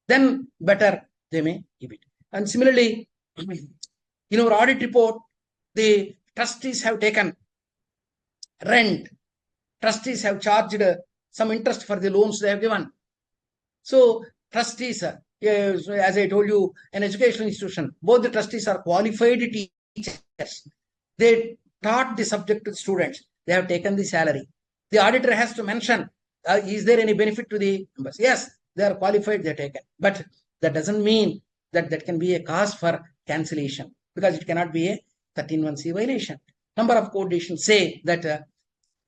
Then better they may give it. And similarly, in our audit report, the trustees have taken rent. Trustees have charged some interest for the loans they have given. So trustees, as I told you, an educational institution, both the trustees are qualified teachers. They taught the subject to the students. They have taken the salary. The auditor has to mention, is there any benefit to the members? Yes, they are qualified, they are taken. But that doesn't mean that that can be a cause for cancellation, because it cannot be a 13(1)(c) violation. Number of quotations say that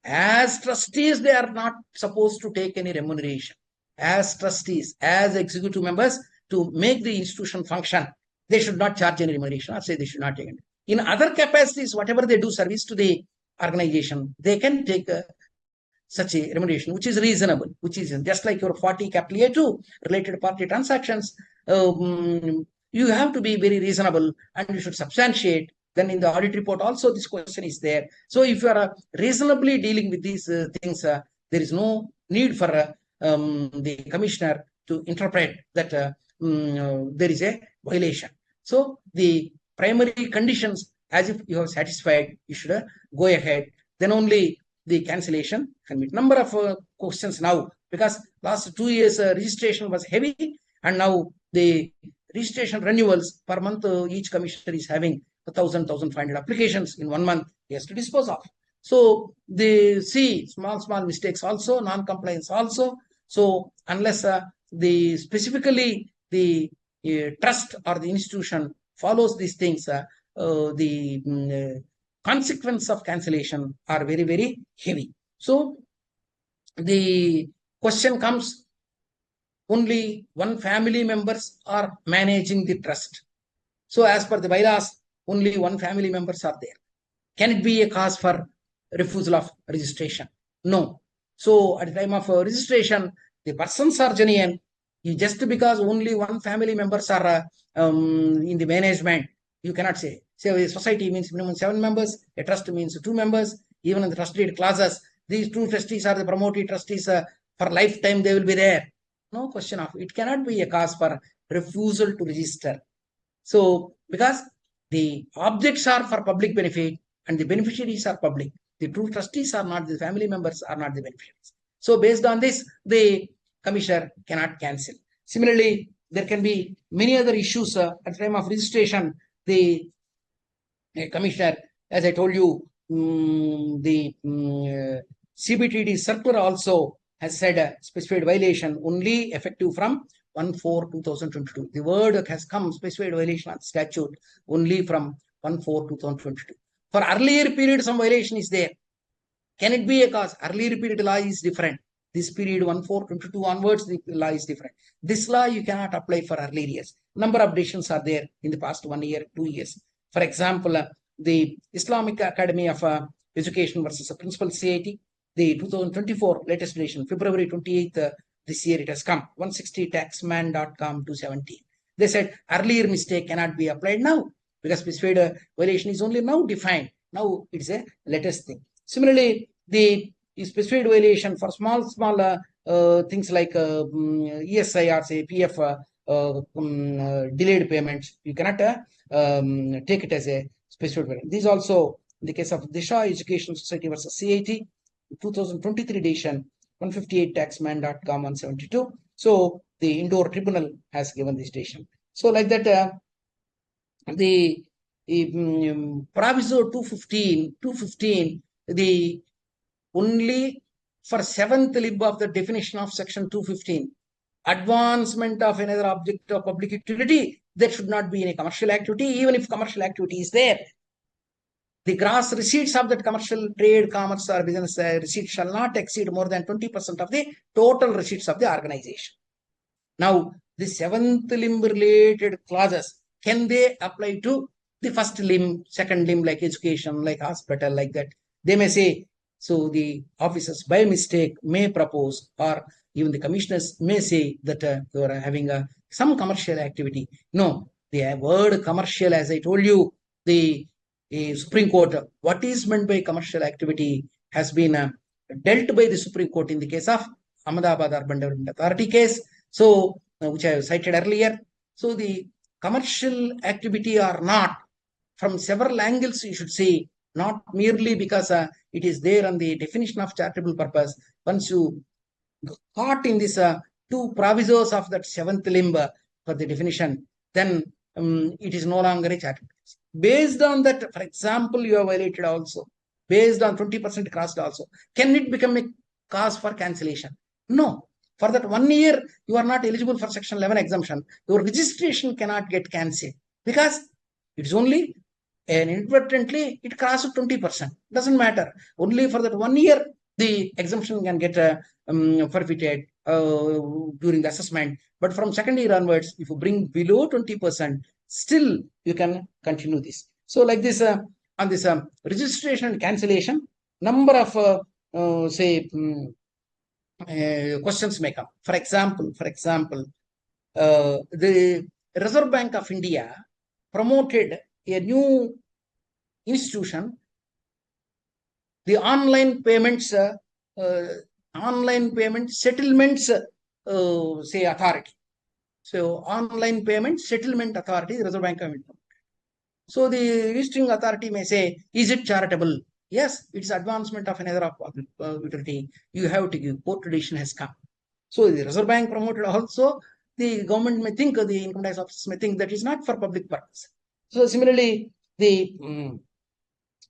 as trustees, they are not supposed to take any remuneration. As trustees, as executive members, to make the institution function, they should not charge any remuneration, or say they should not take it. In other capacities, whatever they do service to the organization, they can take such a remuneration which is reasonable, which is just like your 40 capital A2 related party transactions. You have to be very reasonable and you should substantiate. Then in the audit report also this question is there. So if you are reasonably dealing with these things, there is no need for the commissioner to interpret that there is a violation. So the primary conditions, as if you have satisfied, you should go ahead. Then only the cancellation can meet. Number of questions now, because last 2 years registration was heavy, and now the registration renewals per month, each commissioner is having 1,500 applications in 1 month he has to dispose of. So they see small mistakes also, non-compliance also. So unless the specifically the trust or the institution follows these things, the consequence of cancellation are very, very heavy. So the question comes, only one family members are managing the trust. So as per the bylaws, only one family members are there. Can it be a cause for refusal of registration? No. So at the time of registration, the persons are genuine. Just because only one family members are in the management, you cannot say. Say a society means minimum 7 members, a trust means 2 members. Even in the trust deed clauses, these 2 trustees are the promoted trustees for lifetime, they will be there. No question of it. Cannot be a cause for refusal to register. So because the objects are for public benefit and the beneficiaries are public, the true trustees are not, the family members are not the beneficiaries. So based on this, the commissioner cannot cancel. Similarly, there can be many other issues at the time of registration. The commissioner, as I told you, the CBTD circular also has said a specified violation only effective from 1/4/2022. The word has come, specified violation of statute, only from 1/4/2022. For earlier period, some violation is there. Can it be a cause? Earlier period law is different. This period 1/4/22 onwards, the law is different. This law you cannot apply for earlier years. Number of decisions are there in the past 1 year, 2 years. For example, the Islamic Academy of Education versus Principal CIT, the 2024 latest edition, February 28th, this year it has come, 160 taxman.com 217. They said earlier mistake cannot be applied now because specified violation is only now defined. Now it's a latest thing. Similarly, the specified violation for small things like ESI or say PF delayed payments, you cannot take it as a specified violation. These also in the case of Disha Education Society versus CIT, 2023 edition, 158 taxman.com 172. So the indoor tribunal has given this decision. So like that, the proviso 215, the only for 7th lib of the definition of section 215, advancement of another object of public utility, there should not be any commercial activity. Even if commercial activity is there, the gross receipts of that commercial trade, commerce or business receipts shall not exceed more than 20% of the total receipts of the organization. Now, the 7th limb related clauses, can they apply to the first limb, second limb, like education, like hospital, like that? They may say, so the officers by mistake may propose, or even the commissioners may say that you are having some commercial activity. No, the word commercial, as I told you, the Supreme Court, what is meant by commercial activity has been dealt by the Supreme Court in the case of Ahmedabad Urban Development Authority case, so which I have cited earlier. So the commercial activity or not, from several angles you should see, not merely because it is there on the definition of charitable purpose. Once you caught in this 2 provisos of that 7th limb for the definition, then it is no longer a charitable. Based on that, for example, you have violated also, based on 20% crossed also, can it become a cause for cancellation? No. For that 1 year, you are not eligible for section 11 exemption. Your registration cannot get cancelled because it's only inadvertently it crossed 20%. Doesn't matter. Only for that 1 year, the exemption can get forfeited during the assessment. But from second year onwards, if you bring below 20%, still you can continue this. So like this, on this registration and cancellation, number of questions may come. For example, the Reserve Bank of India promoted a new institution, the online payment settlements authority. So online payment settlement authority, the Reserve Bank of India. So the issuing authority may say, is it charitable? Yes, it's advancement of another utility. You have to give. Court tradition has come. So the Reserve Bank promoted also. The government may think, the income tax office may think that is not for public purpose. So similarly, the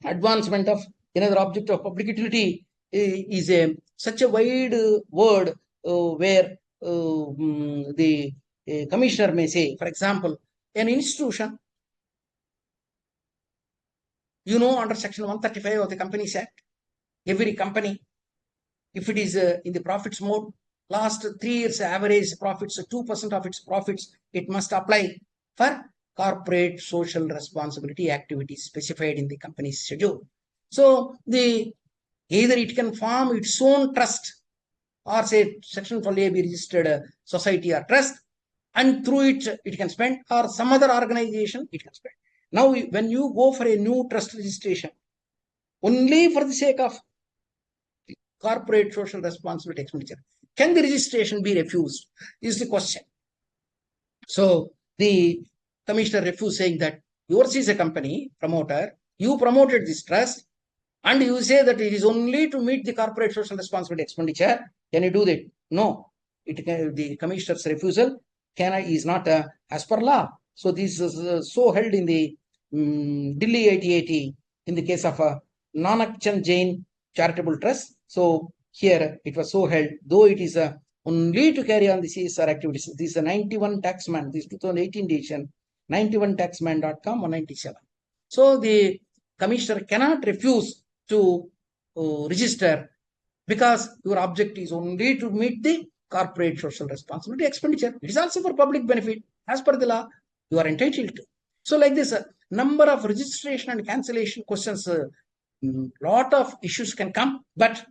advancement of another object of public utility is such a wide word where the commissioner may say, for example, an institution, under Section 135 of the Companies Act, every company, if it is in the profits mode, last 3 years average profits, 2% of its profits, it must apply for corporate social responsibility activities specified in the company's schedule. So either it can form its own trust, or say Section 12A be registered society or trust, and through it can spend, or some other organization it can spend. Now, when you go for a new trust registration, only for the sake of corporate social responsibility expenditure, can the registration be refused? Is the question. So the commissioner refused, saying that yours is a company promoter, you promoted this trust, and you say that it is only to meet the corporate social responsibility expenditure. Can you do that? No. The commissioner's refusal is not as per law. So this is so held in the Delhi 8080 in the case of Nanak Chand Jain Charitable Trust. So here it was so held, though it is only to carry on the CSR activities. This is a 91 taxman, this 2018 edition, 91taxman.com 197. So the commissioner cannot refuse to register because your object is only to meet the corporate social responsibility expenditure. It is also for public benefit. As per the law, you are entitled to. So like this, number of registration and cancellation questions, lot of issues can come, but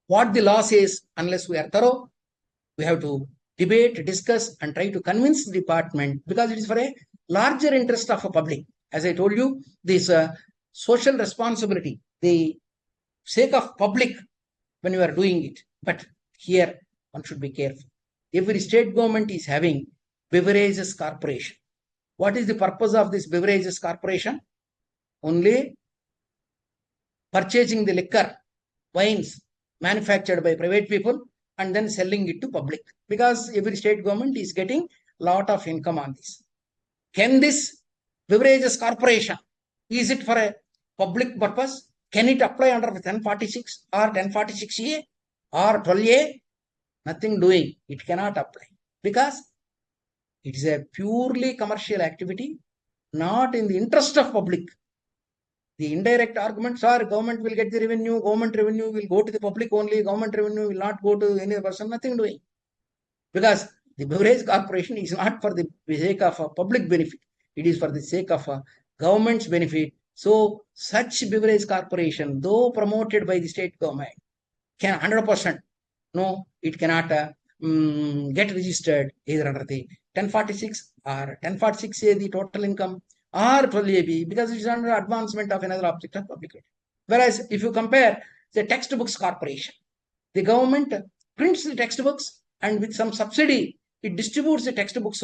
what the law says, unless we are thorough, we have to debate, discuss, and try to convince the department, because it is for a larger interest of a public. As I told you, this social responsibility, the sake of public when you are doing it. But here one should be careful. Every state government is having beverages corporation. What is the purpose of this beverages corporation? Only purchasing the liquor, wines manufactured by private people and then selling it to public, because every state government is getting lot of income on this. Can this beverages corporation, is it for a public purpose? Can it apply under 1046 or 1046A or 12A? Nothing doing. It cannot apply because it is a purely commercial activity, not in the interest of public. The indirect arguments are government will get the revenue, government revenue will go to the public only, government revenue will not go to any person, nothing doing. Because the beverage corporation is not for the sake of a public benefit, it is for the sake of a government's benefit. So such beverage corporation, though promoted by the state government, can 100%, no, it cannot get registered either under the 1046 or 1046A, the total income, or 12AB, because it is under advancement of another object of public utility. Whereas if you compare the textbooks corporation, the government prints the textbooks and with some subsidy, it distributes the textbooks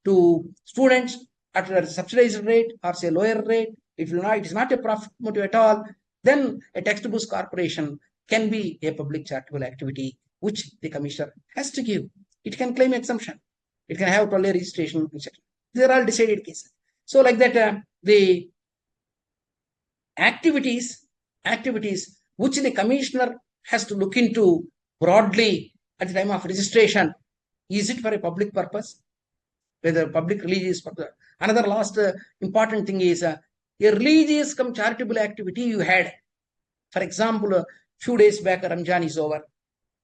to students at a subsidized rate or say lower rate. It is not a profit motive at all. Then a textbooks corporation can be a public charitable activity, which the commissioner has to give. It can claim exemption. It can have 12A registration. These are all decided cases. So like that, the activities which the commissioner has to look into broadly at the time of registration, is it for a public purpose, whether public religious purpose. Another last important thing is a religious come charitable activity you had. For example, a few days back Ramjan is over.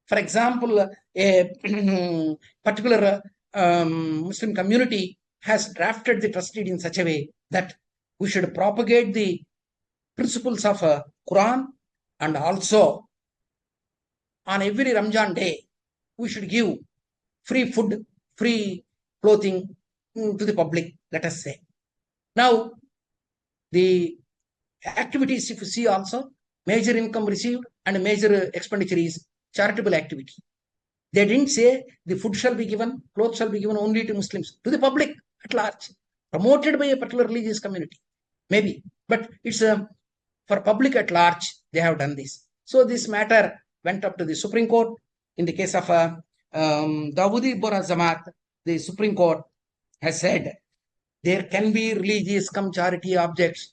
For example, a particular Muslim community has drafted the trust deed in such a way that we should propagate the principles of Quran And also, on every Ramjan day, we should give free food, free clothing to the public, let us say. Now, the activities, if you see also, major income received and major expenditure is charitable activity. They didn't say the food shall be given, clothes shall be given only to Muslims, to the public at large, promoted by a particular religious community, maybe. But it's for public at large, they have done this. So this matter went up to the Supreme Court. In the case of Dawoodi Bohra Jamaat, the Supreme Court has said there can be religious come charity objects.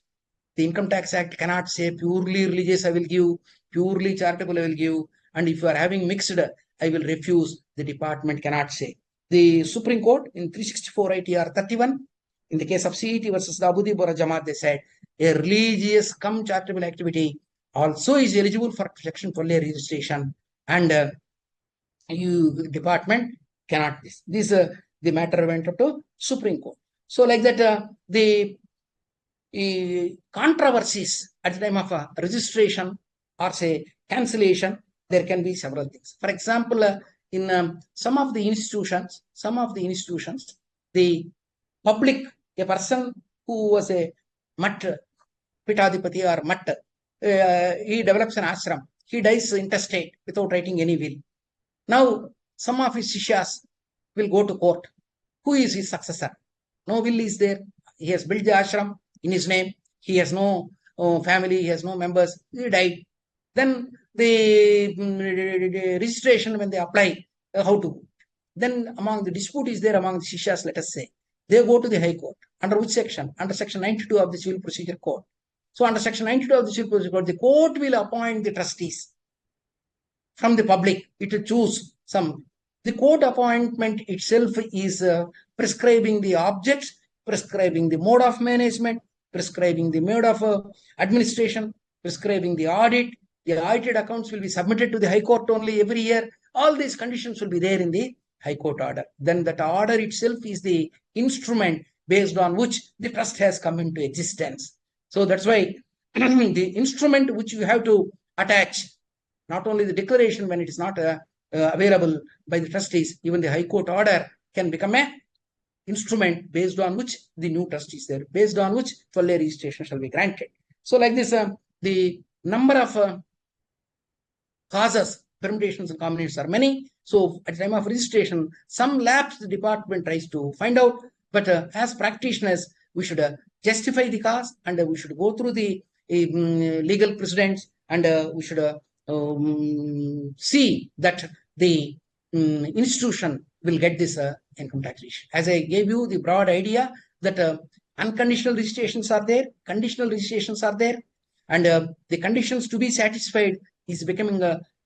The Income Tax Act cannot say purely religious I will give, purely charitable I will give, and if you are having mixed, I will refuse. The department cannot say. The Supreme Court in 364 ITR 31, in the case of CET versus Dawoodi Bohra Jamaat, they said a religious come charitable activity also is eligible for Section 12A registration, and department cannot. This the matter went up to Supreme Court. So like that, the controversies at the time of registration or say cancellation, there can be several things. For example, in some of the institutions, the public, a person who was a Mat Pitadipati or Mat, he develops an ashram. He dies intestate without writing any will. Now, some of his Shishyas will go to court. Who is his successor? No will is there. He has built the ashram in his name. He has no family. He has no members. He died. Then the registration, when they apply, how to go? Then among the dispute is there among the Shishyas, let us say. They go to the High Court. Under which section? Under Section 92 of the Civil Procedure Code. So under Section 92 of the Civil Procedure Code, the court will appoint the trustees from the public. It will choose some. The court appointment itself is prescribing the objects, prescribing the mode of management, prescribing the mode of administration, prescribing the audit. The audited accounts will be submitted to the High Court only every year. All these conditions will be there in the High Court order. Then that order itself is the instrument based on which the trust has come into existence. So that's why the instrument which you have to attach, not only the declaration when it is not available by the trustees, even the High Court order can become a instrument based on which the new trust is there, based on which 12A registration shall be granted. So like this, the number of causes, permutations and combinations are many. So at the time of registration, some lapse the department tries to find out, but as practitioners, we should justify the cause, and we should go through the legal precedents, and we should see that the institution will get this income taxation. As I gave you the broad idea that unconditional registrations are there, conditional registrations are there, and the conditions to be satisfied is becoming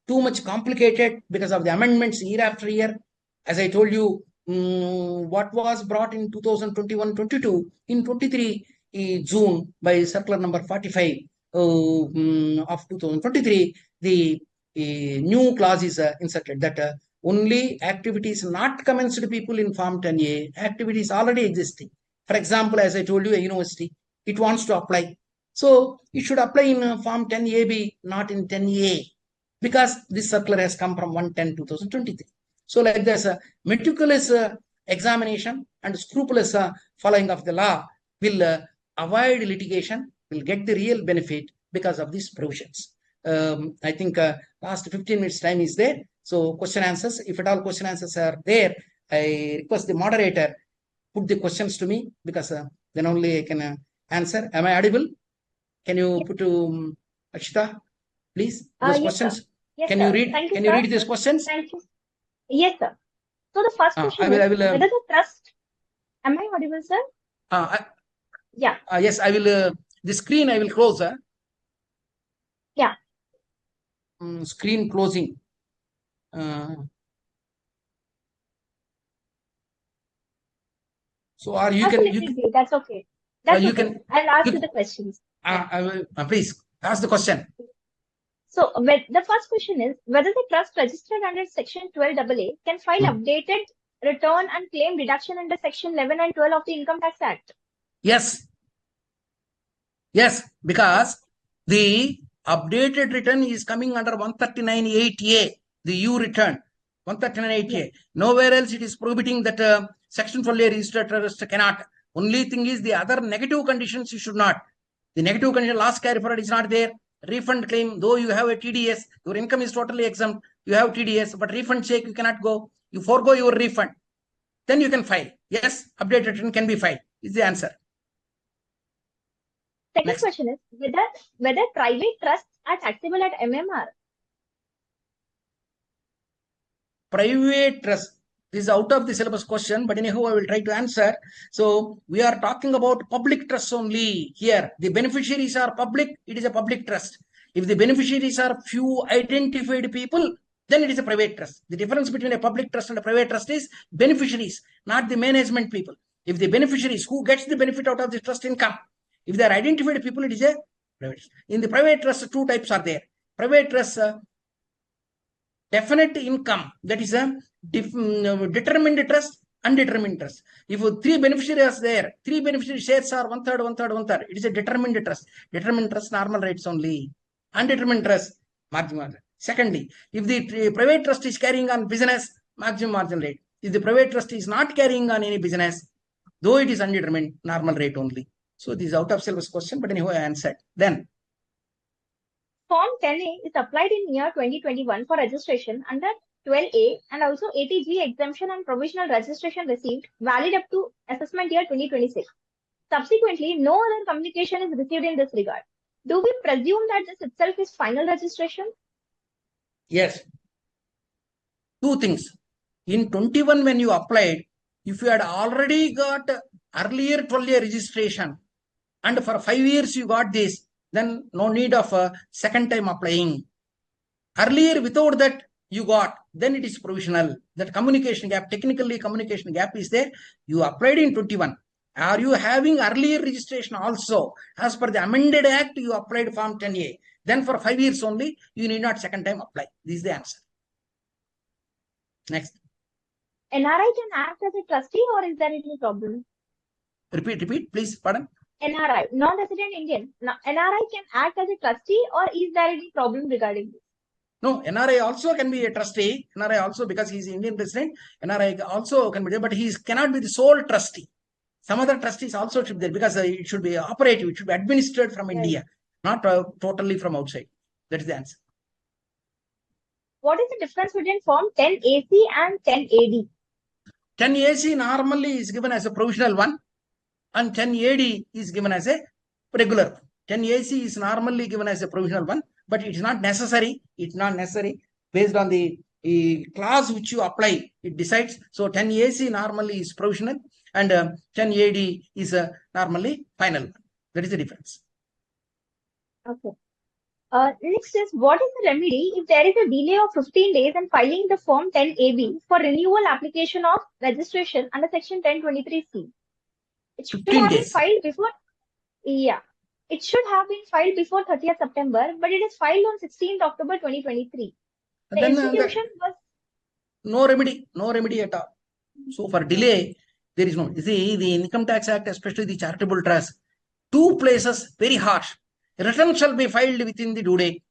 too much complicated because of the amendments year after year. As I told you, what was brought in 2021-22, in 23 June by circular number 45 of 2023, the new clause is inserted that only activities not commenced to people in Form 10A, activities already existing. For example, as I told you, a university, it wants to apply. So it should apply in Form 10AB, not in 10A, because this circular has come from 1/10/2023. So like this, meticulous examination and scrupulous following of the law will avoid litigation, will get the real benefit because of these provisions. I think last 15 minutes time is there. So question answers, if at all question answers are there, I request the moderator put the questions to me, because then only I can answer. Am I audible? Can you put to Akshita, please, those Yes, questions? sir. Yes, Can sir. you read? Thank you, Can you sir. read these questions? Thank you. Yes, sir. So the first question I will. is whether the trust. Am I audible, sir? Yeah. Yes, I will. The screen I will close. Yeah. Screen closing. So, or you can. That's okay. That's you okay. can. I'll ask you the questions. I will. Please ask the question. So the first question is whether the trust registered under Section 12AA can file updated return and claim deduction under Section 11 and 12 of the Income Tax Act. Yes. Yes, because the Updated return is coming under 139.8A, the U return, 139.8A. Yeah. Nowhere else it is prohibiting that Section 12A registered trust cannot. Only thing is the other negative conditions you should not. The negative condition, loss carry forward is not there. Refund claim, though you have a TDS, your income is totally exempt, you have TDS, but refund check you cannot go. You forego your refund. Then you can file. Yes, updated return can be filed, is the answer. Second Next. question is whether private trusts are taxable at MMR. Private trust. This is out of the syllabus question, but anyhow, I will try to answer. So we are talking about public trust only here. The beneficiaries are public, it is a public trust. If the beneficiaries are few identified people, then it is a private trust. The difference between a public trust and a private trust is beneficiaries, not the management people. If the beneficiaries, who gets the benefit out of the trust income, if they are identified people, it is a private trust. In the private trust, two types are there. Private trust, definite income, that is a determined trust, undetermined trust. If three beneficiaries are there, three beneficiary shares are 1/3, 1/3, 1/3. It is a determined trust. Determined trust, normal rates only. Undetermined trust, margin margin. Secondly, if the private trust is carrying on business, maximum margin rate. If the private trust is not carrying on any business, though it is undetermined, normal rate only. So this is out of syllabus question, but anyway, I answered. Then Form 10A is applied in year 2021 for registration under 12A and also ATG exemption and provisional registration received valid up to assessment year 2026. Subsequently, no other communication is received in this regard. Do we presume that this itself is final registration? yes, two things. In 21, when you applied, if you had already got earlier 12-year registration and for 5 years you got this, then no need of a second time applying. Earlier, without that you got, then it is provisional. That communication gap, technically communication gap is there. You applied in 21. Are you having earlier registration also? As per the amended act, you applied Form 10A. Then for 5 years only, you need not second time apply. This is the answer. Next. NRI can act as a trustee or is there any problem? Repeat, please, pardon. NRI, non-resident Indian. Now, NRI can act as a trustee or is there any problem regarding this? No, NRI also can be a trustee. NRI also, because he is Indian resident, NRI also can be there, but he cannot be the sole trustee. Some other trustees also should be there because it should be operative, it should be administered from India, not totally from outside. That is the answer. What is the difference between Form 10AC and 10AD? 10AC normally is given as a provisional one and 10AD is given as a regular one. 10AC is normally given as a provisional one, but it is not necessary. It's not necessary. Based on the clause which you apply, it decides. So 10AC normally is provisional and 10AD is normally final one. That is the difference. Okay. Next is, what is the remedy if there is a delay of 15 days in filing the Form 10AB for renewal application of registration under Section 1023C? It should 15 have been days. filed before, it should have been filed before 30th September, but it is filed on 16th October 2023. The Then institution was no remedy at all. So for delay, there is no. You see, the Income Tax Act, especially the charitable trust, two places very harsh. Return shall be filed within the due date.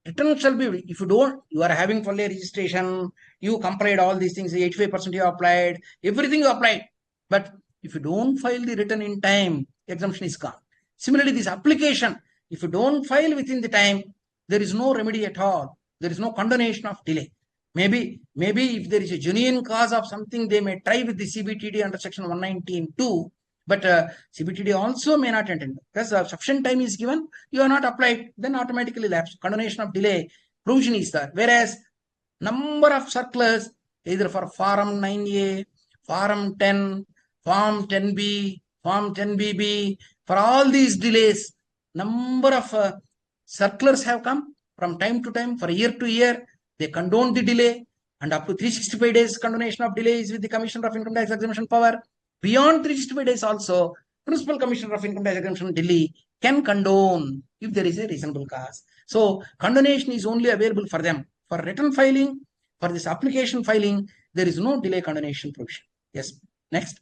Return shall be, if you don't, you are having full registration, you complied all these things, 85% you applied, everything you applied. But if you don't file the return in time, exemption is gone. Similarly, this application, if you don't file within the time, there is no remedy at all. There is no condonation of delay. Maybe if there is a genuine cause of something, they may try with the CBTD under Section 119(2). But CBTD also may not enter because sufficient time is given, you are not applied, then automatically lapse. Condonation of delay provision is there. Whereas number of circulars, either for Form 9A, Form 10, Form 10B, Form 10BB, for all these delays, number of circulars have come from time to time, for year to year. They condone the delay, and up to 365 days condonation of delay is with the Commissioner of Income Tax Exemption power. Beyond 365 days also, Principal Commissioner of Income Tax Exemption Delhi can condone if there is a reasonable cause. So condonation is only available for them. For return filing, for this application filing, there is no delay condonation provision. Yes. Next.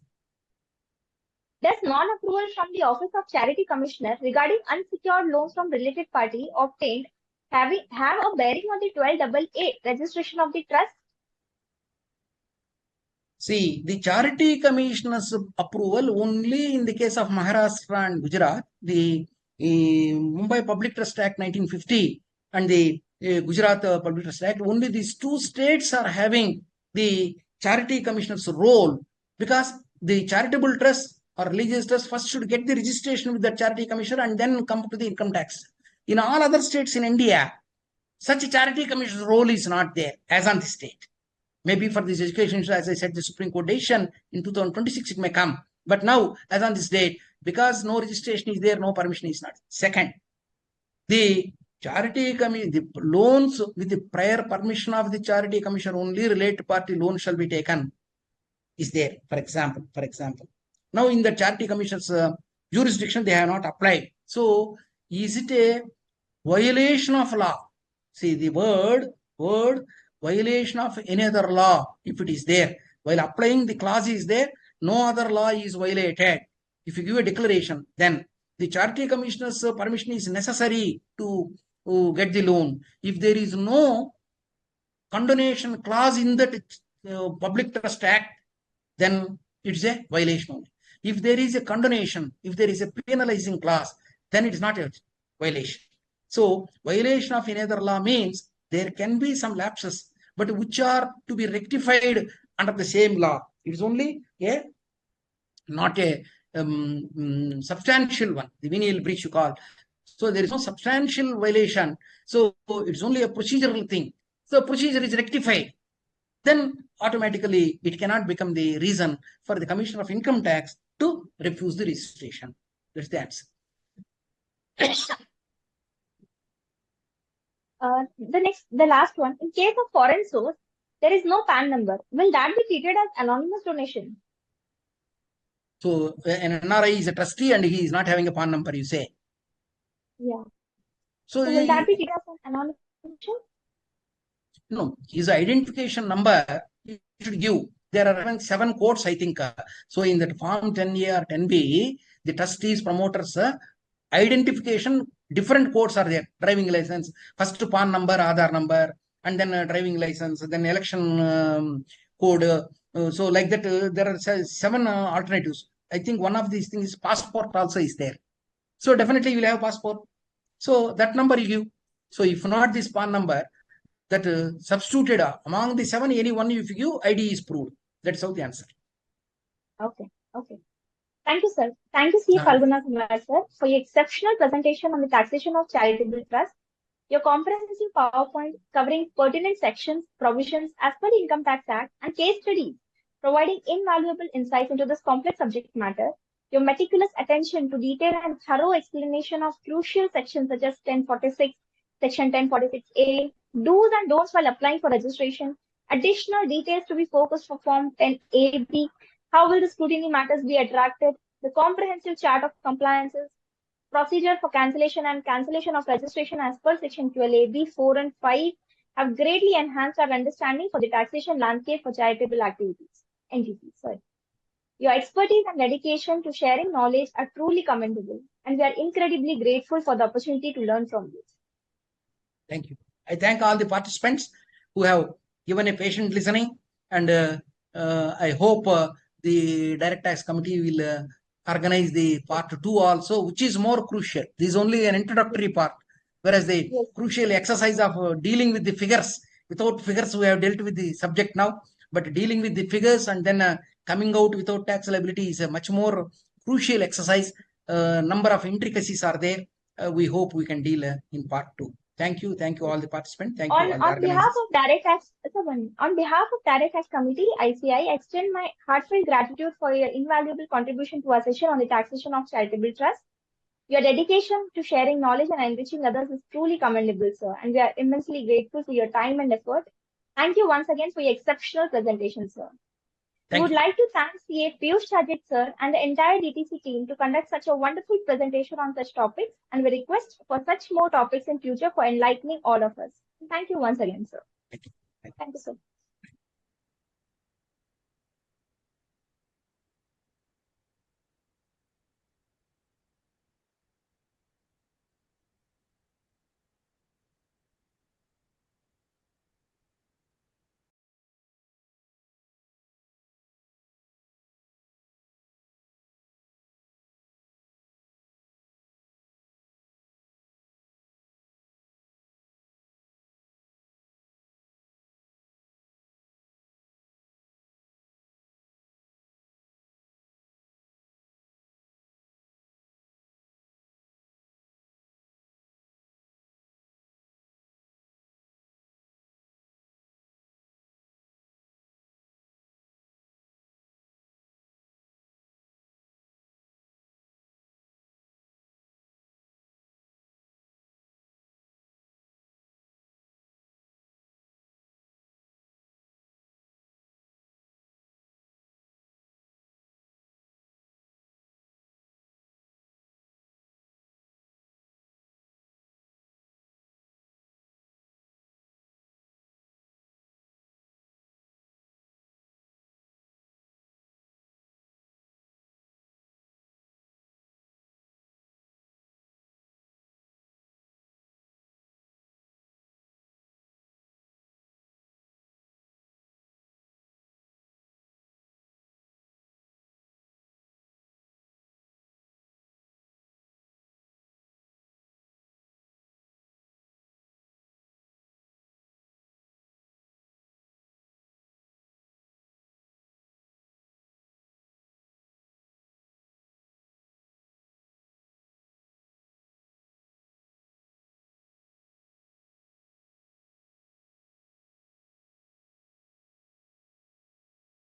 Does non-approval from the Office of Charity Commissioner regarding unsecured loans from related party obtained have a bearing on the 12AA registration of the trust? See, the Charity Commissioner's approval only in the case of Maharashtra and Gujarat, the Mumbai Public Trust Act 1950 and the Gujarat Public Trust Act, only these two states are having the Charity Commissioner's role, because the charitable trust or religious trust first should get the registration with the Charity Commissioner and then come to the income tax. In all other states in India, such a Charity Commissioner's role is not there as on the state. Maybe for this education, as I said, the Supreme Court decision in 2026 it may come. But now, as on this date, because no registration is there, no permission is not. Second, the Charity Commission, the loans with the prior permission of the Charity Commission, only related party loan shall be taken, is there. For example, now in the Charity Commission's jurisdiction, they have not applied. So, is it a violation of law? See, the word violation of any other law, if it is there, while applying the clause is there, no other law is violated. If you give a declaration, then the Charity Commissioner's permission is necessary to get the loan. If there is no condonation clause in that Public Trust Act, then it's a violation only. If there is a condonation, if there is a penalizing clause, then it is not a violation. So, violation of any other law means there can be some lapses, but which are to be rectified under the same law. It is only not a substantial one, the venial breach you call. So, there is no substantial violation. So, it's only a procedural thing. So, procedure is rectified. Then automatically it cannot become the reason for the Commissioner of Income Tax to refuse the registration. That's the answer. The last one. In case of foreign source, there is no PAN number. Will that be treated as anonymous donation? So an NRI is a trustee and he is not having a PAN number, you say? Yeah. So will that be treated as an anonymous donation? No, his identification number he should give. There are 7 codes, I think. So in that form 10A or 10B, the trustees, promoters, identification, different codes are there. Driving license, first PAN number, Aadhaar number, and then driving license, then election code. So like that, there are 7 alternatives. I think one of these things is passport also is there. So definitely you will have passport. So that number you give. So if not this PAN number, that substituted among the 7, any one if you give, ID is proved. That's how the answer. Okay. Thank you, sir. Thank you, C. Falguna Kumar, sir, for your exceptional presentation on the taxation of charitable trust. Your comprehensive PowerPoint covering pertinent sections, provisions as per the Income Tax Act, and case studies, providing invaluable insights into this complex subject matter. Your meticulous attention to detail and thorough explanation of crucial sections such as 1046, Section 1046A, do's and don'ts while applying for registration, additional details to be focused for Form 10AB, how will the scrutiny matters be attracted, the comprehensive chart of compliances, procedure for cancellation and cancellation of registration as per Section 12AB, 4 and 5 have greatly enhanced our understanding for the taxation landscape for charitable entities. Your expertise and dedication to sharing knowledge are truly commendable, and we are incredibly grateful for the opportunity to learn from you. Thank you. I thank all the participants who have given a patient listening, and I hope the Direct Tax Committee will organize the part 2 also, which is more crucial. This is only an introductory part, whereas the crucial exercise of dealing with the figures, without figures we have dealt with the subject now, but dealing with the figures and then coming out without tax liability is a much more crucial exercise. Number of intricacies are there. We hope we can deal in part 2. Thank you all the participants. Thank you all the on behalf of Direct Tax Committee, ICI, I extend my heartfelt gratitude for your invaluable contribution to our session on the taxation of charitable trust. Your dedication to sharing knowledge and enriching others is truly commendable, sir, and we are immensely grateful for your time and effort. Thank you once again for your exceptional presentation, sir. We would like to thank CA Piyush Chajit, sir, and the entire DTC team to conduct such a wonderful presentation on such topics, and we request for such more topics in future for enlightening all of us. Thank you once again, sir. Thank you. Thank you, sir.